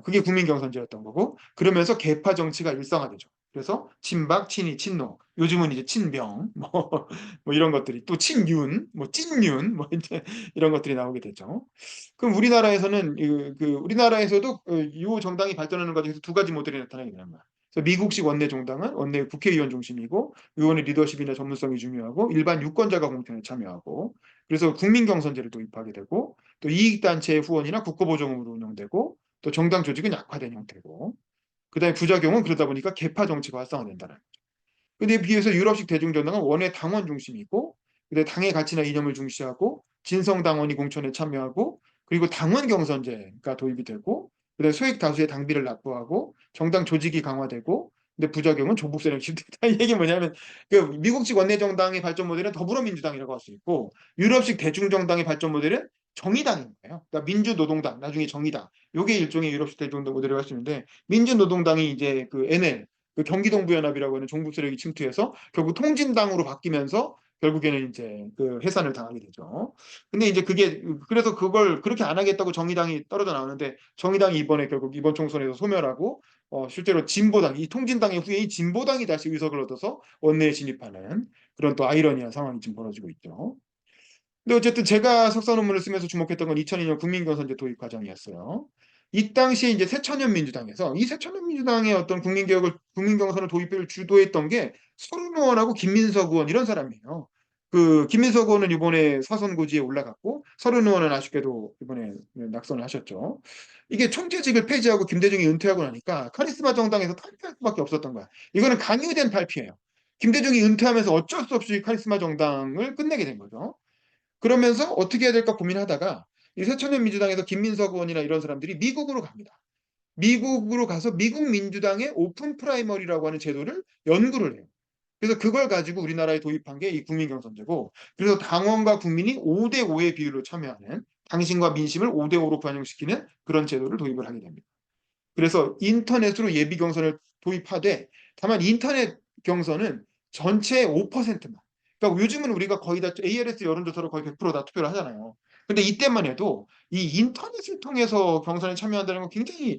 그게 국민경선제였던 거고, 그러면서 계파 정치가 일상화되죠. 그래서 친박, 친이, 친노, 요즘은 이제 친명, 뭐 이런 것들이 또 친윤, 뭐 찐윤, 뭐 이제 이런 것들이 나오게 되죠. 그럼 우리나라에서는 우리나라에서도 이 정당이 발전하는 과정에서 두 가지 모델이 나타나게 되는 거야. 그래서 미국식 원내 정당은 원내 국회의원 중심이고 의원의 리더십이나 전문성이 중요하고 일반 유권자가 공천에 참여하고, 그래서 국민경선제를 도입하게 되고 또 이익단체의 후원이나 국고보조금으로 운영되고 또 정당 조직은 약화된 형태고, 그다음에 부작용은 그러다 보니까 계파 정치가 활성화된다는 거죠. 근데 비해서 유럽식 대중정당은 원외 당원 중심이고, 근데 당의 가치나 이념을 중시하고 진성 당원이 공천에 참여하고, 그리고 당원 경선제가 도입이 되고, 그다음에 소액 다수의 당비를 납부하고 정당 조직이 강화되고, 근데 부작용은 조국 세력 침투다. 이게 뭐냐면 그 미국식 원내 정당의 발전 모델은 더불어민주당이라고 할 수 있고, 유럽식 대중정당의 발전 모델은 정의당인 거예요. 그러니까 민주노동당, 나중에 정의당. 요게 일종의 유럽식 대중정당 모델이라고 할 수 있는데, 민주노동당이 이제 그 NL 그 경기동부연합이라고 하는 종북 세력이 침투해서 결국 통진당으로 바뀌면서 결국에는 이제 그 해산을 당하게 되죠. 근데 이제 그게 그래서 그걸 그렇게 안 하겠다고 정의당이 떨어져 나오는데 정의당이 이번에 결국 이번 총선에서 소멸하고 실제로 진보당, 이 통진당의 후예인 진보당이 다시 의석을 얻어서 원내에 진입하는 그런 또 아이러니한 상황이 지금 벌어지고 있죠. 근데 어쨌든 제가 석사 논문을 쓰면서 주목했던 건 2002년 국민경선제 도입 과정이었어요. 이 당시에 이제 새천년 민주당에서 이 새천년 민주당의 어떤 국민경선을 도입을 주도했던 게 서른 의원하고 김민석 의원 이런 사람이에요. 그 김민석 의원은 이번에 사선 고지에 올라갔고 서른 의원은 아쉽게도 이번에 낙선을 하셨죠. 이게 총재직을 폐지하고 김대중이 은퇴하고 나니까 카리스마 정당에서 탈피할 수밖에 없었던 거야. 이거는 강요된 탈피예요. 김대중이 은퇴하면서 어쩔 수 없이 카리스마 정당을 끝내게 된 거죠. 그러면서 어떻게 해야 될까 고민하다가 이 새천년 민주당에서 김민석 의원이나 이런 사람들이 미국으로 갑니다. 미국으로 가서 미국 민주당의 오픈 프라이머리라고 하는 제도를 연구를 해요. 그래서 그걸 가지고 우리나라에 도입한 게 이 국민경선제고, 그래서 당원과 국민이 5대 5의 비율로 참여하는, 당신과 민심을 5대 5로 반영시키는 그런 제도를 도입을 하게 됩니다. 그래서 인터넷으로 예비 경선을 도입하되, 다만 인터넷 경선은 전체의 5%만. 그러니까 요즘은 우리가 거의 다 ALS 여론조사로 거의 100%다 투표를 하잖아요. 근데 이때만 해도 이 인터넷을 통해서 경선에 참여한다는 건 굉장히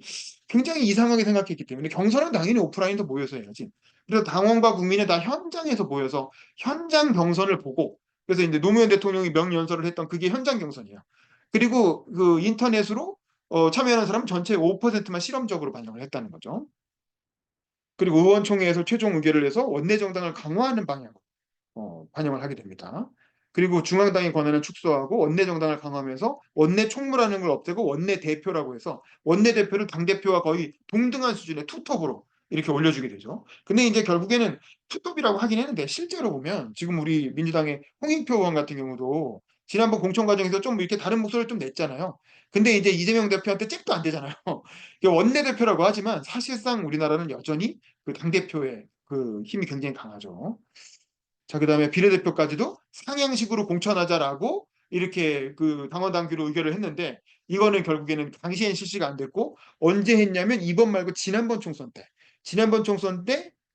이상하게 생각했기 때문에, 경선은 당연히 오프라인도 모여서 해야지. 그래서 당원과 국민은 다 현장에서 모여서 현장 경선을 보고, 그래서 이제 노무현 대통령이 명연설을 했던 그게 현장 경선이에요. 그리고 그 인터넷으로 참여하는 사람 전체의 5%만 실험적으로 반영을 했다는 거죠. 그리고 의원총회에서 최종 의결을 해서 원내 정당을 강화하는 방향으로 반영을 하게 됩니다. 그리고 중앙당의 권한을 축소하고 원내 정당을 강화하면서 원내 총무라는 걸 없애고 원내 대표라고 해서 원내 대표를 당 대표와 거의 동등한 수준의 투톱으로 이렇게 올려주게 되죠. 근데 이제 결국에는 투톱이라고 하긴 했는데, 실제로 보면 지금 우리 민주당의 홍익표 의원 같은 경우도 지난번 공천 과정에서 좀 이렇게 다른 목소리를 좀 냈잖아요. 근데 이제 이재명 대표한테 잽도 안 되잖아요. 원내 대표라고 하지만 사실상 우리나라는 여전히 그 당 대표의 그 힘이 굉장히 강하죠. 자, 그다음에 비례대표까지도 상향식으로 공천하자라고 이렇게 그 당원 당규로 의결을 했는데, 이거는 결국에는 당시엔 실시가 안 됐고, 언제 했냐면 이번 말고 지난번 총선 때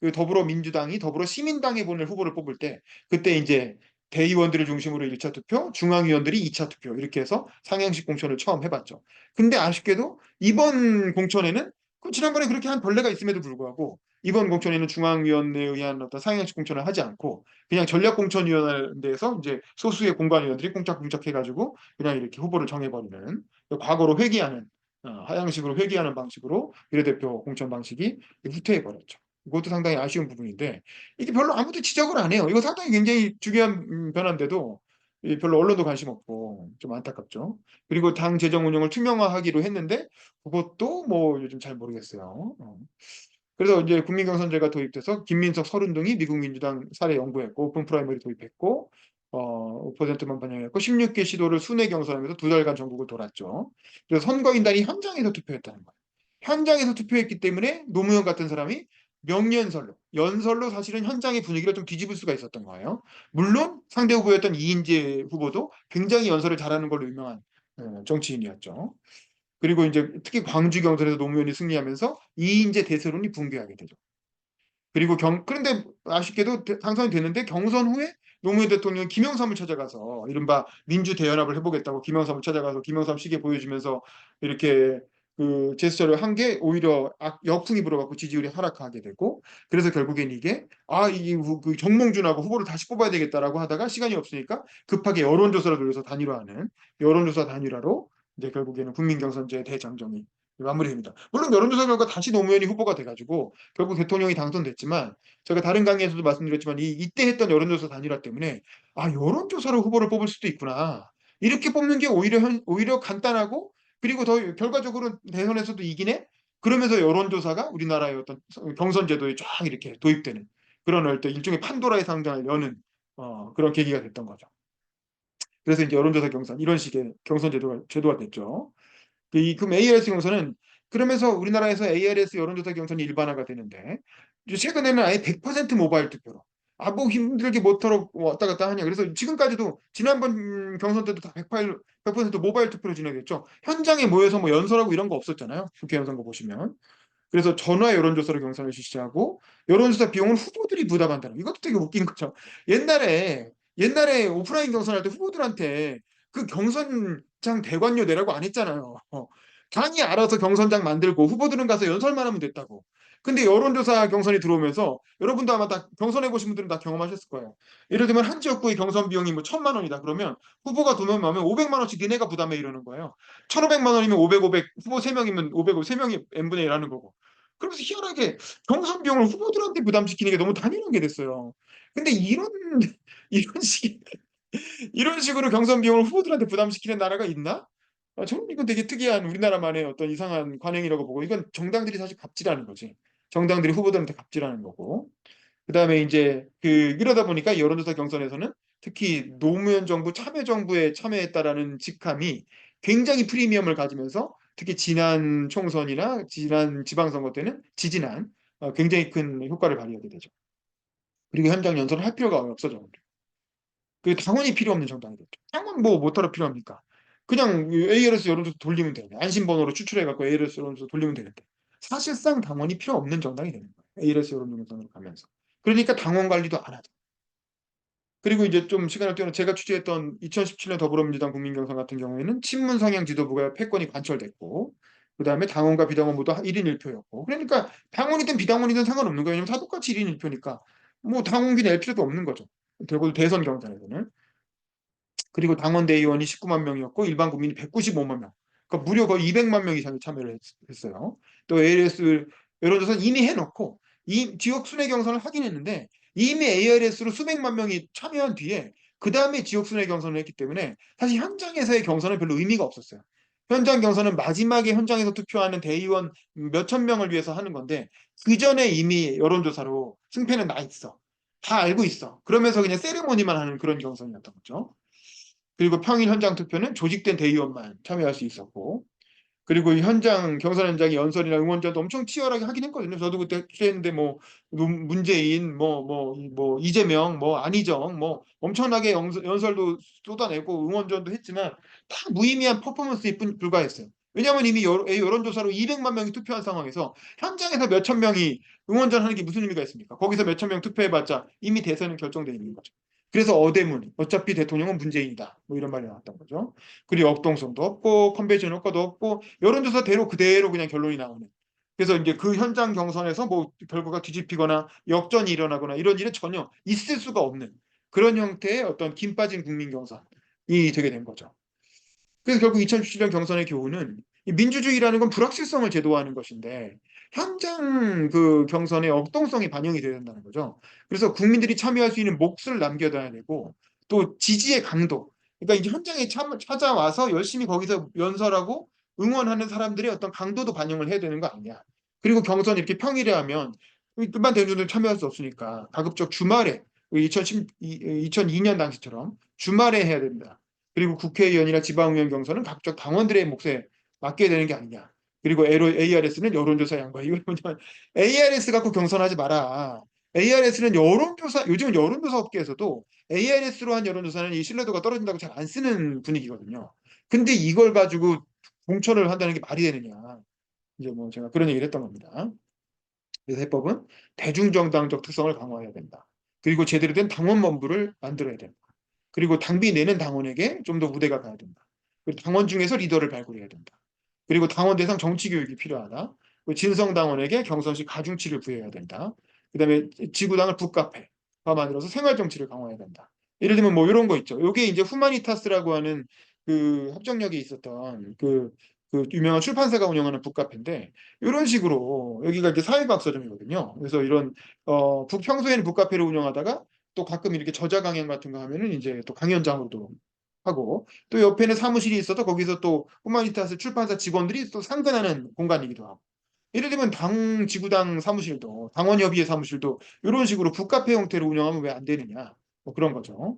그 더불어민주당이 더불어시민당에 보낼 후보를 뽑을 때, 그때 이제 대의원들을 중심으로 1차 투표, 중앙위원들이 2차 투표 이렇게 해서 상향식 공천을 처음 해봤죠. 근데 아쉽게도 이번 공천에는 그 지난번에 그렇게 한 벌레가 있음에도 불구하고 이번 공천에는 중앙위원회에 의한 어떤 상향식 공천을 하지 않고 그냥 전략공천위원회에서 이제 소수의 공관위원들이 꽁짝꽁짝 해가지고 그냥 이렇게 후보를 정해버리는, 과거로 회귀하는, 하향식으로 회귀하는 방식으로 비례대표 공천 방식이 후퇴해버렸죠. 이것도 상당히 아쉬운 부분인데, 이게 별로 아무도 지적을 안 해요. 이거 상당히 굉장히 중요한 변화인데도 별로 언론도 관심 없고 좀 안타깝죠. 그리고 당 재정 운영을 투명화하기로 했는데 그것도 뭐 요즘 잘 모르겠어요. 그래서 이제 국민경선제가 도입돼서 김민석, 서른동이 미국 민주당 사례 연구했고 오픈 프라이머리 도입했고 5%만 반영했고 16개 시도를 순회 경선하면서 2달간 전국을 돌았죠. 그래서 선거인단이 현장에서 투표했다는 거예요. 현장에서 투표했기 때문에 노무현 같은 사람이 연설로 사실은 현장의 분위기를 좀 뒤집을 수가 있었던 거예요. 물론 상대 후보였던 이인재 후보도 굉장히 연설을 잘하는 걸로 유명한 정치인이었죠. 그리고 이제 특히 광주 경선에서 노무현이 승리하면서 이인재 대세론이 붕괴하게 되죠. 그리고 그런데 아쉽게도 당선이 됐는데 경선 후에 노무현 대통령이 김영삼을 찾아가서 이른바 민주 대연합을 해보겠다고 김영삼을 찾아가서 김영삼 시계 보여주면서 이렇게 그 제스처를 한 게 오히려 역풍이 불어갖고 지지율이 하락하게 되고, 그래서 결국엔 이게 그 정몽준하고 후보를 다시 뽑아야 되겠다라고 하다가 시간이 없으니까 급하게 여론조사를 돌려서 단일화하는, 여론조사 단일화로 이제 결국에는 국민경선제 대장정이 마무리됩니다. 물론 여론조사 결과 다시 노무현이 후보가 돼가지고 결국 대통령이 당선됐지만, 제가 다른 강의에서도 말씀드렸지만 이때 했던 여론조사 단일화 때문에 여론조사로 후보를 뽑을 수도 있구나, 이렇게 뽑는 게 오히려 간단하고 그리고 더 결과적으로 대선에서도 이기네, 그러면서 여론조사가 우리나라의 어떤 경선 제도에 쫙 이렇게 도입되는 그런 어떤 일종의 판도라의 상자를 여는 그런 계기가 됐던 거죠. 그래서 이제 여론조사 경선 이런 식의 경선 제도가 됐죠. 그럼 ARS 경선은 그러면서 우리나라에서 ARS 여론조사 경선이 일반화가 되는데, 이제 최근에는 아예 100% 모바일 투표로, 뭐 힘들게 뭐하러 왔다 갔다 하냐. 그래서 지금까지도 지난번 경선 때도 다 100% 모바일 투표로 진행됐죠. 현장에 모여서 뭐 연설하고 이런 거 없었잖아요. 국회의원 선거 보시면. 그래서 전화 여론조사로 경선을 실시하고 여론조사 비용은 후보들이 부담한다는, 이것도 되게 웃긴 거죠. 옛날에 오프라인 경선할 때 후보들한테 그 경선장 대관료 내라고 안 했잖아요. 당이 알아서 경선장 만들고 후보들은 가서 연설만 하면 됐다고. 근데 여론조사 경선이 들어오면서 여러분도 아마 다 경선해 보신 분들은 다 경험하셨을 거예요. 예를 들면 한 지역구의 경선 비용이 뭐 1,000만 원이다. 그러면 후보가 2명 나오면 500만 원씩 니네가 부담해 이러는 거예요. 1,500만 원이면 500, 500, 후보 3명이면 500, 3명이 n분의 1 하는 거고. 그러면서 희한하게 경선 비용을 후보들한테 부담시키는 게 너무 당연한 게 됐어요. 근데 이런 식 이런 식으로 경선 비용을 후보들한테 부담시키는 나라가 있나? 저는 이건 되게 특이한 우리나라만의 어떤 이상한 관행이라고 보고, 이건 정당들이 사실 갑질하는 거지. 정당들이 후보들한테 갑질하는 거고. 그다음에 이제 이러다 보니까 여론조사 경선에서는 특히 노무현 정부 참여정부에 참여했다라는 직함이 굉장히 프리미엄을 가지면서 특히 지난 총선이나 지난 지방선거 때는 지지난 굉장히 큰 효과를 발휘하게 되죠. 그리고 현장 연설을 할 필요가 없어져. 당원이 필요 없는 정당이 됐죠. 당원 뭐 못하러 필요합니까? 그냥 ALS 여론조사 돌리면 되는데, 안심번호로 추출해갖고 ALS 여론조사 돌리면 되는데, 사실상 당원이 필요 없는 정당이 되는 거예요. ALS 여론조사로 가면서. 그러니까 당원 관리도 안 하죠. 그리고 이제 좀 시간을 뛰어넘어 제가 취재했던 2017년 더불어민주당 국민경선 같은 경우에는 친문 성향 지도부가 패권이 관철됐고, 그다음에 당원과 비당원 모두 1인 1표였고, 그러니까 당원이든 비당원이든 상관없는 거예요. 왜냐면 다 똑같이 1인 1표니까 뭐 당원비 낼 필요도 없는 거죠. 결국 대선 경선에서는. 그리고 당원 대의원이 19만 명이었고 일반 국민이 195만 명. 그러니까 무려 거의 200만 명 이상이 참여를 했어요. 또 ALS 여론조사는 이미 해놓고 이 지역 순회 경선을 하긴 했는데 이미 ALS로 수백만 명이 참여한 뒤에 그 다음에 지역 순회 경선을 했기 때문에 사실 현장에서의 경선은 별로 의미가 없었어요. 현장 경선은 마지막에 현장에서 투표하는 대의원 몇천 명을 위해서 하는 건데 그 전에 이미 여론조사로 승패는 나 있어. 다 알고 있어. 그러면서 그냥 세리머니만 하는 그런 경선이었던 거죠. 그리고 평일 현장 투표는 조직된 대의원만 참여할 수 있었고, 그리고 이 현장 경선 현장의 연설이나 응원전도 엄청 치열하게 하긴 했거든요. 저도 그때 취재했는데 뭐 문재인, 뭐 이재명, 뭐 안희정, 뭐 엄청나게 연설도 쏟아내고 응원전도 했지만 다 무의미한 퍼포먼스에 불과했어요. 왜냐하면 이미 여론조사로 200만 명이 투표한 상황에서 현장에서 몇천 명이 응원전 하는 게 무슨 의미가 있습니까? 거기서 몇천 명 투표해봤자 이미 대선은 결정돼 있는 거죠. 그래서 어대문, 어차피 대통령은 문재인이다. 뭐 이런 말이 나왔던 거죠. 그리고 역동성도 없고 컨벤션 효과도 없고 여론조사대로 그대로 그냥 결론이 나오는. 그래서 이제 그 현장 경선에서 뭐 결과가 뒤집히거나 역전이 일어나거나 이런 일은 전혀 있을 수가 없는 그런 형태의 어떤 김 빠진 국민 경선이 되게 된 거죠. 그래서 결국 2017년 경선의 교훈은 이 민주주의라는 건 불확실성을 제도화하는 것인데 현장 경선의 역동성이 반영이 돼야 된다는 거죠. 그래서 국민들이 참여할 수 있는 몫을 남겨둬야 되고 또 지지의 강도. 그러니까 이제 현장에 찾아와서 열심히 거기서 연설하고 응원하는 사람들의 어떤 강도도 반영을 해야 되는 거 아니냐. 그리고 경선 이렇게 평일에 하면 일반 대중들 참여할 수 없으니까 가급적 주말에 2002년 당시처럼 주말에 해야 된다. 그리고 국회의원이나 지방의원 경선은 각각 당원들의 몫에 맡겨야 되는 게 아니냐. 그리고 ARS는 여론조사 양보야. 이거 뭐냐면 ARS 갖고 경선하지 마라. ARS는 여론조사, 요즘은 여론조사 업계에서도 ARS로 한 여론조사는 이 신뢰도가 떨어진다고 잘 안 쓰는 분위기거든요. 근데 이걸 가지고 공천을 한다는 게 말이 되느냐. 이제 뭐 제가 그런 얘기를 했던 겁니다. 그래서 해법은 대중정당적 특성을 강화해야 된다. 그리고 제대로 된 당원본부를 만들어야 된다. 그리고 당비 내는 당원에게 좀 더 우대가 가야 된다. 그리고 당원 중에서 리더를 발굴해야 된다. 그리고 당원 대상 정치 교육이 필요하다. 그리고 진성 당원에게 경선시 가중치를 부여해야 된다. 그다음에 지구당을 북카페화 만들어서 생활 정치를 강화해야 된다. 예를 들면 뭐 이런 거 있죠. 이게 이제 후마니타스라고 하는 합정역에 있었던 유명한 출판사가 운영하는 북카페인데 이런 식으로 여기가 이제 사회과학 서점이거든요. 그래서 이런 평소에는 북카페를 운영하다가 또 가끔 이렇게 저자 강연 같은 거 하면은 이제 또 강연장으로도 하고 또 옆에는 사무실이 있어서 거기서 또 후마니타스 출판사 직원들이 또 상근하는 공간이기도 하고 예를 들면 지구당 사무실도 당원협의회 사무실도 이런 식으로 북카페 형태로 운영하면 왜 안 되느냐 뭐 그런 거죠.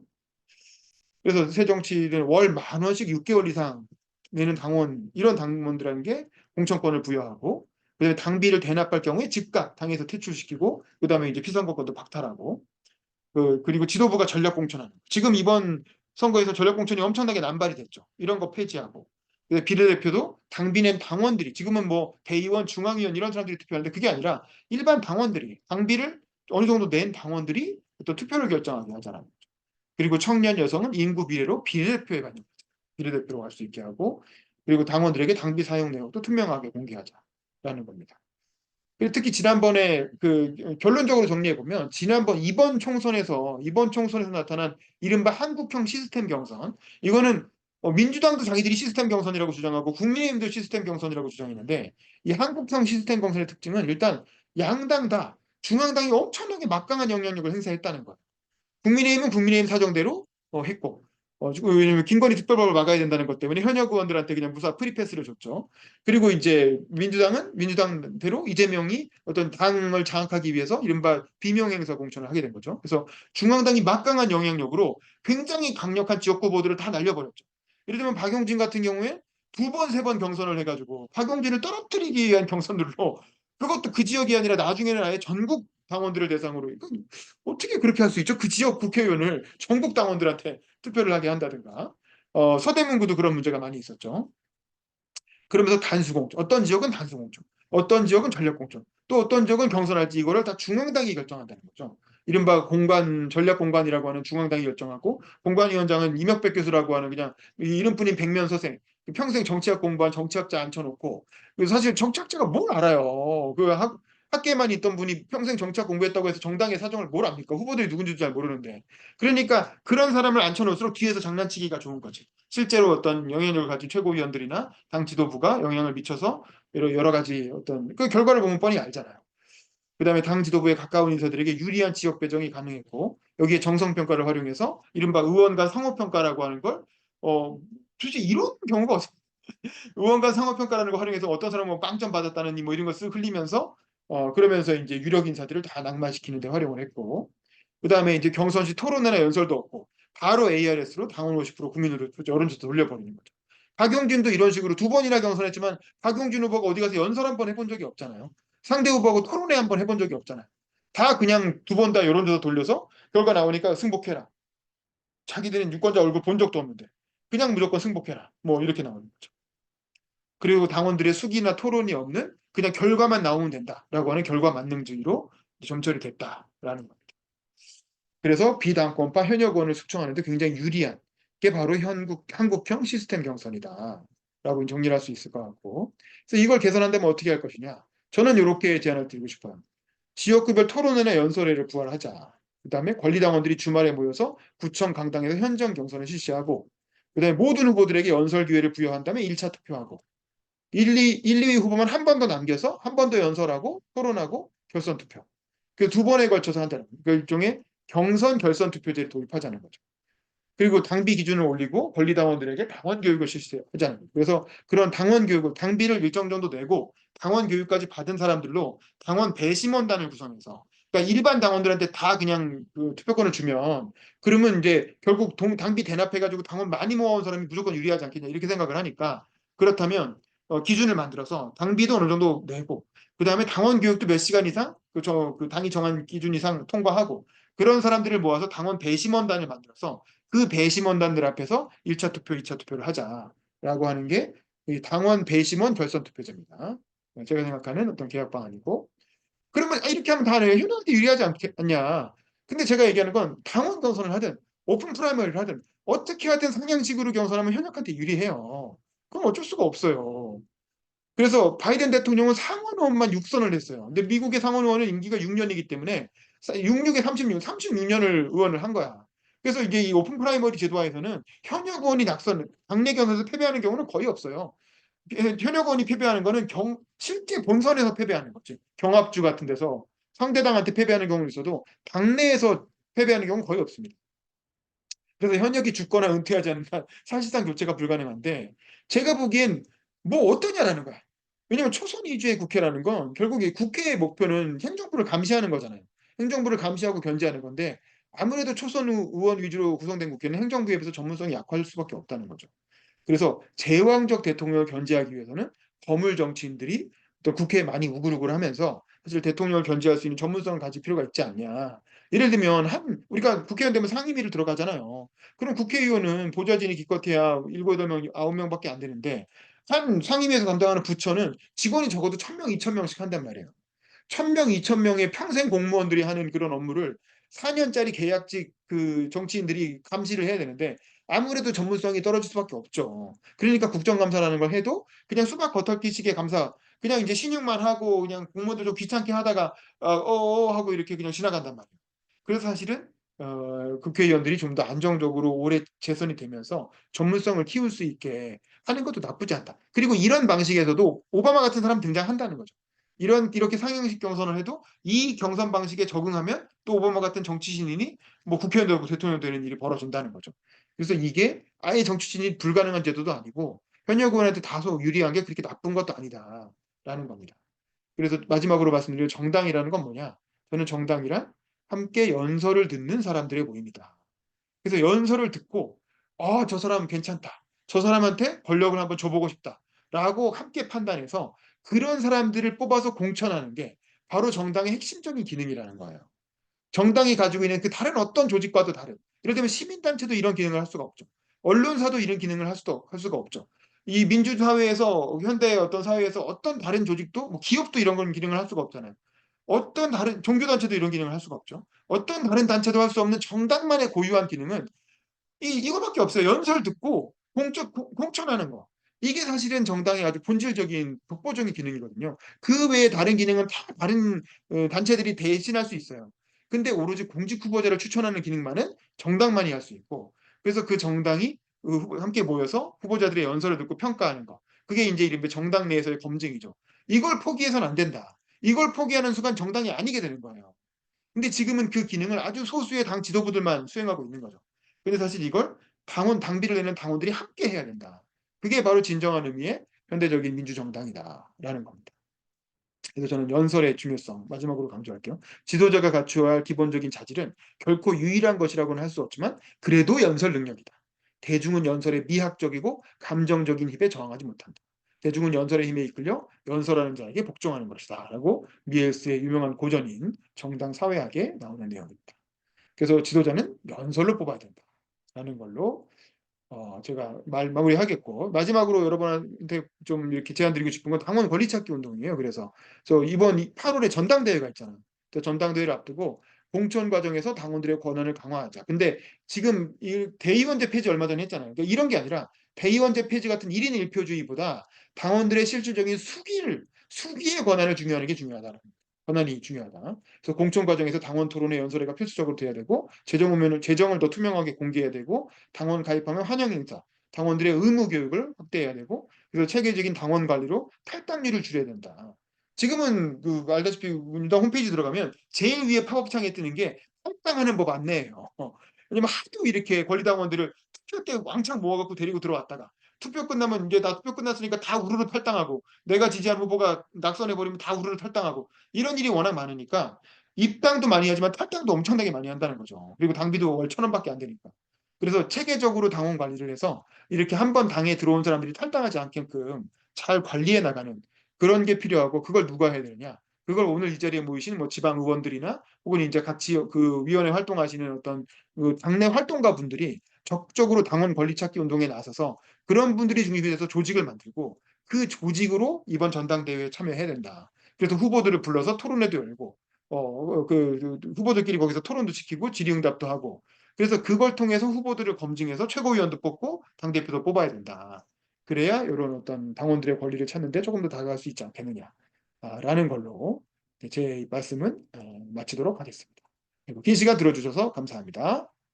그래서 새정치는 월 10,000원씩 6개월 이상 내는 당원 이런 당원들에게 공천권을 부여하고 그다음에 당비를 대납할 경우에 즉각 당에서 퇴출시키고 그다음에 이제 피선거권도 박탈하고 그리고 지도부가 전략 공천하는. 지금 이번 선거에서 전략 공천이 엄청나게 남발이 됐죠. 이런 거 폐지하고. 비례대표도 당비 낸 당원들이 지금은 뭐 대의원, 중앙위원 이런 사람들이 투표하는데 그게 아니라 일반 당원들이 당비를 어느 정도 낸 당원들이 또 투표를 결정하게 하잖아요. 그리고 청년 여성은 인구 비례로 비례대표에 가는 거죠. 비례대표로 갈 수 있게 하고 그리고 당원들에게 당비 사용 내역도 투명하게 공개하자라는 겁니다. 그리고 특히 지난번에 그 결론적으로 정리해 보면 지난번 이번 총선에서 나타난 이른바 한국형 시스템 경선, 이거는 민주당도 자기들이 시스템 경선이라고 주장하고 국민의힘도 시스템 경선이라고 주장했는데, 이 한국형 시스템 경선의 특징은 일단 양당 다 중앙당이 엄청나게 막강한 영향력을 행사했다는 거예요. 국민의힘은 국민의힘 사정대로 했고, 왜냐면 김건희 특별법을 막아야 된다는 것 때문에 현역 의원들한테 그냥 무사 프리패스를 줬죠. 그리고 이제 민주당은 민주당대로 이재명이 어떤 당을 장악하기 위해서 이른바 비명행사 공천을 하게 된 거죠. 그래서 중앙당이 막강한 영향력으로 굉장히 강력한 지역구 보도를 다 날려버렸죠. 예를 들면 박용진 같은 경우에 두 번, 세 번 경선을 해가지고 박용진을 떨어뜨리기 위한 경선들로, 그것도 그 지역이 아니라 나중에는 아예 전국 당원들을 대상으로, 어떻게 그렇게 할 수 있죠? 그 지역 국회의원을 전국 당원들한테 투표를 하게 한다든가. 서대문구도 그런 문제가 많이 있었죠. 그러면서 단수공천, 어떤 지역은 단수공천, 어떤 지역은 전략공천, 또 어떤 지역은 경선할지 이거를 다 중앙당이 결정한다는 거죠. 이른바 전략공관이라고 하는 중앙당이 결정하고, 공관위원장은 이명백 교수라고 하는 그냥 이름뿐인 백면서생, 평생 정치학 공부한 정치학자 앉혀놓고, 사실 정치학자가 뭘 알아요. 학계에만 있던 분이 평생 정치학 공부했다고 해서 정당의 사정을 뭘 압니까? 후보들이 누군지도 잘 모르는데. 그러니까 그런 사람을 앉혀놓을수록 뒤에서 장난치기가 좋은 거지. 실제로 어떤 영향력을 가진 최고위원들이나 당 지도부가 영향을 미쳐서 여러 가지 어떤 그 결과를 보면 뻔히 알잖아요. 그다음에 당 지도부에 가까운 인사들에게 유리한 지역 배정이 가능했고, 여기에 정성평가를 활용해서 이른바 의원 간 상호평가라고 하는 걸, 도대체 이런 경우가 의원 간 상호평가라는 걸 활용해서 어떤 사람은 빵점 받았다느니 뭐 이런 거 쓱 흘리면서, 그러면서 이제 유력 인사들을 다 낙마시키는 데 활용을 했고, 그다음에 이제 경선 시 토론회나 연설도 없고 바로 ARS로 당원 50% 국민으로 여론조사 돌려버리는 거죠. 박용진도 이런 식으로 두 번이나 경선했지만 박용진 후보가 어디 가서 연설 한 번 해본 적이 없잖아요. 상대 후보하고 토론회 한 번 해본 적이 없잖아요. 다 그냥 두 번 다 여론조사 돌려서 결과 나오니까 승복해라. 자기들은 유권자 얼굴 본 적도 없는데 그냥 무조건 승복해라. 뭐 이렇게 나오는 거죠. 그리고 당원들의 숙의나 토론이 없는 그냥 결과만 나오면 된다라고 하는 결과 만능주의로 점철이 됐다라는 거예요. 그래서 비당권파 현역 의원을 숙청하는 데 굉장히 유리한 게 바로 한국형 시스템 경선이다 라고 정리를 할 수 있을 것 같고, 그래서 이걸 개선한다면 어떻게 할 것이냐, 저는 이렇게 제안을 드리고 싶어요. 지역구별 토론회나 연설회를 부활하자. 그 다음에 권리당원들이 주말에 모여서 구청 강당에서 현장 경선을 실시하고, 그 다음에 모든 후보들에게 연설 기회를 부여한 다음에 1차 투표하고, 2위 후보만 한 번 더 남겨서 한 번 더 연설하고 토론하고 결선 투표. 그 두 번에 걸쳐서 한다는 거예요. 그 일종의 경선 결선 투표제를 도입하자는 거죠. 그리고 당비 기준을 올리고 권리당원들에게 당원 교육을 실시하자는 거예요. 그래서 그런 당원 교육을, 당비를 일정 정도 내고 당원 교육까지 받은 사람들로 당원 배심원단을 구성해서, 그러니까 일반 당원들한테 다 그냥 그 투표권을 주면 그러면 이제 결국 당비 대납해가지고 당원 많이 모아온 사람이 무조건 유리하지 않겠냐 이렇게 생각을 하니까, 그렇다면 기준을 만들어서 당비도 어느 정도 내고, 그 다음에 당원 교육도 몇 시간 이상 그 당이 정한 기준 이상 통과하고, 그런 사람들을 모아서 당원 배심원단을 만들어서 그 배심원단들 앞에서 1차 투표, 2차 투표를 하자라고 하는 게 당원 배심원 결선 투표제입니다. 제가 생각하는 어떤 개혁 방안이고, 그러면 이렇게 하면 다 현역한테 유리하지 않냐. 근데 제가 얘기하는 건 당원 경선을 하든 오픈 프라이머리를 하든 어떻게 하든 상향식으로 경선하면 현역한테 유리해요. 그럼 어쩔 수가 없어요. 그래서 바이든 대통령은 상원 의원만 6선을 했어요. 근데 미국의 상원 의원은 임기가 6년이기 때문에 66에 36년을 의원을 한 거야. 그래서 이게 이 오픈 프라이머리 제도화에서는 현역 의원이 당내 경선에서 패배하는 경우는 거의 없어요. 현역 의원이 패배하는 거는 실제 본선에서 패배하는 거지. 경합주 같은 데서 상대당한테 패배하는 경우는 있어도 당내에서 패배하는 경우는 거의 없습니다. 그래서 현역이 죽거나 은퇴하지 않는 한 사실상 교체가 불가능한데, 제가 보기엔 뭐 어떠냐라는 거야. 왜냐면 초선 위주의 국회라는 건 결국 이 국회의 목표는 행정부를 감시하는 거잖아요. 행정부를 감시하고 견제하는 건데, 아무래도 초선 의원 위주로 구성된 국회는 행정부에 비해서 전문성이 약할 수밖에 없다는 거죠. 그래서 제왕적 대통령을 견제하기 위해서는 거물 정치인들이 또 국회에 많이 우글우글 하면서 사실 대통령을 견제할 수 있는 전문성을 가질 필요가 있지 않냐. 예를 들면 우리가 국회의원 되면 상임위를 들어가잖아요. 그럼 국회의원은 보좌진이 기껏해야 7, 8명, 9명밖에 안 되는데, 한 상임위에서 담당하는 부처는 직원이 적어도 1,000명, 2,000명씩 한단 말이에요. 1,000명, 2,000명의 평생 공무원들이 하는 그런 업무를 4년짜리 계약직 그 정치인들이 감시를 해야 되는데, 아무래도 전문성이 떨어질 수밖에 없죠. 그러니까 국정감사라는 걸 해도 그냥 수박 겉핥기식의 감사, 그냥 이제 신용만 하고 그냥 공무원도 좀 귀찮게 하다가 하고 이렇게 그냥 지나간단 말이에요. 그래서 사실은 국회의원들이 좀 더 안정적으로 오래 재선이 되면서 전문성을 키울 수 있게 하는 것도 나쁘지 않다. 그리고 이런 방식에서도 오바마 같은 사람 등장한다는 거죠. 이렇게 상향식 경선을 해도 이 경선 방식에 적응하면 또 오바마 같은 정치 신인이 뭐 국회의원 되고 대통령 되는 일이 벌어진다는 거죠. 그래서 이게 아예 정치 신인이 불가능한 제도도 아니고 현역 의원한테 다소 유리한 게 그렇게 나쁜 것도 아니다라는 겁니다. 그래서 마지막으로 말씀드릴 정당이라는 건 뭐냐? 저는 정당이란 함께 연설을 듣는 사람들의 모임이다. 그래서 연설을 듣고 저 사람 괜찮다. 저 사람한테 권력을 한번 줘보고 싶다. 라고 함께 판단해서 그런 사람들을 뽑아서 공천하는 게 바로 정당의 핵심적인 기능이라는 거예요. 정당이 가지고 있는 그 다른 어떤 조직과도 다른. 예를 들면 시민단체도 이런 기능을 할 수가 없죠. 언론사도 이런 기능을 할 수가 없죠. 이 민주사회에서 현대의 어떤 사회에서 어떤 다른 조직도 뭐 기업도 이런 건 기능을 할 수가 없잖아요. 어떤 다른 종교단체도 이런 기능을 할 수가 없죠. 어떤 다른 단체도 할 수 없는 정당만의 고유한 기능은 이거밖에 없어요. 연설 듣고 공천하는 거. 이게 사실은 정당의 아주 본질적인 독보적인 기능이거든요. 그 외에 다른 기능은 다 다른 단체들이 대신할 수 있어요. 근데 오로지 공직 후보자를 추천하는 기능만은 정당만이 할 수 있고, 그래서 그 정당이 함께 모여서 후보자들의 연설을 듣고 평가하는 거. 그게 이제 이른바 정당 내에서의 검증이죠. 이걸 포기해서는 안 된다. 이걸 포기하는 순간 정당이 아니게 되는 거예요. 근데 지금은 그 기능을 아주 소수의 당 지도부들만 수행하고 있는 거죠. 근데 사실 이걸 당비를 내는 당원들이 함께 해야 된다. 그게 바로 진정한 의미의 현대적인 민주정당이다라는 겁니다. 그래서 저는 연설의 중요성 마지막으로 강조할게요. 지도자가 갖추어야 할 기본적인 자질은 결코 유일한 것이라고는 할 수 없지만 그래도 연설 능력이다. 대중은 연설의 미학적이고 감정적인 힘에 저항하지 못한다. 대중은 연설의 힘에 이끌려 연설하는 자에게 복종하는 것이다. 라고 미엘스의 유명한 고전인 정당 사회학에 나오는 내용입니다. 그래서 지도자는 연설로 뽑아야 된다. 라는 걸로 제가 마무리하겠고, 마지막으로 여러분한테 좀 이렇게 제안 드리고 싶은 건 당원 권리 찾기 운동이에요. 그래서 이번 8월에 전당대회가 있잖아요. 전당대회를 앞두고 공천 과정에서 당원들의 권한을 강화하자. 근데 지금 이 대의원제 폐지 얼마 전에 했잖아요. 그러니까 이런 게 아니라 대의원제 폐지 같은 1인 1표주의보다 당원들의 실질적인 수기의 권한을 중요하는 게 중요하다. 권한이 중요하다. 그래서 공천 과정에서 당원 토론회 연설회가 필수적으로 돼야 되고, 재정을 더 투명하게 공개해야 되고, 당원 가입하면 환영 행사, 당원들의 의무 교육을 확대해야 되고, 그래서 체계적인 당원 관리로 탈당률을 줄여야 된다. 지금은 알다시피 민주당 홈페이지 들어가면 제일 위에 팝업창에 뜨는 게 탈당하는 법 안내예요. 왜냐면 하도 이렇게 권리당원들을 투표 때 왕창 모아갖고 데리고 들어왔다가 투표 끝나면 이제 나 투표 끝났으니까 다 우르르 탈당하고, 내가 지지한 후보가 낙선해버리면 다 우르르 탈당하고, 이런 일이 워낙 많으니까 입당도 많이 하지만 탈당도 엄청나게 많이 한다는 거죠. 그리고 당비도 월 1,000원밖에 안 되니까. 그래서 체계적으로 당원 관리를 해서 이렇게 한 번 당에 들어온 사람들이 탈당하지 않게끔 잘 관리해 나가는 그런 게 필요하고, 그걸 누가 해야 되느냐? 그걸 오늘 이 자리에 모이신 뭐 지방 의원들이나 혹은 이제 같이 그 위원회 활동하시는 어떤 그 당내 활동가 분들이 적극적으로 당원 권리 찾기 운동에 나서서 그런 분들이 중심이 돼서 조직을 만들고, 그 조직으로 이번 전당대회에 참여해야 된다. 그래서 후보들을 불러서 토론회도 열고, 후보들끼리 거기서 토론도 시키고 질의응답도 하고, 그래서 그걸 통해서 후보들을 검증해서 최고위원도 뽑고 당대표도 뽑아야 된다. 그래야 이런 어떤 당원들의 권리를 찾는데 조금 더 다가갈 수 있지 않겠느냐. 라는 걸로 제 말씀은 마치도록 하겠습니다. 긴 시간 들어주셔서 감사합니다.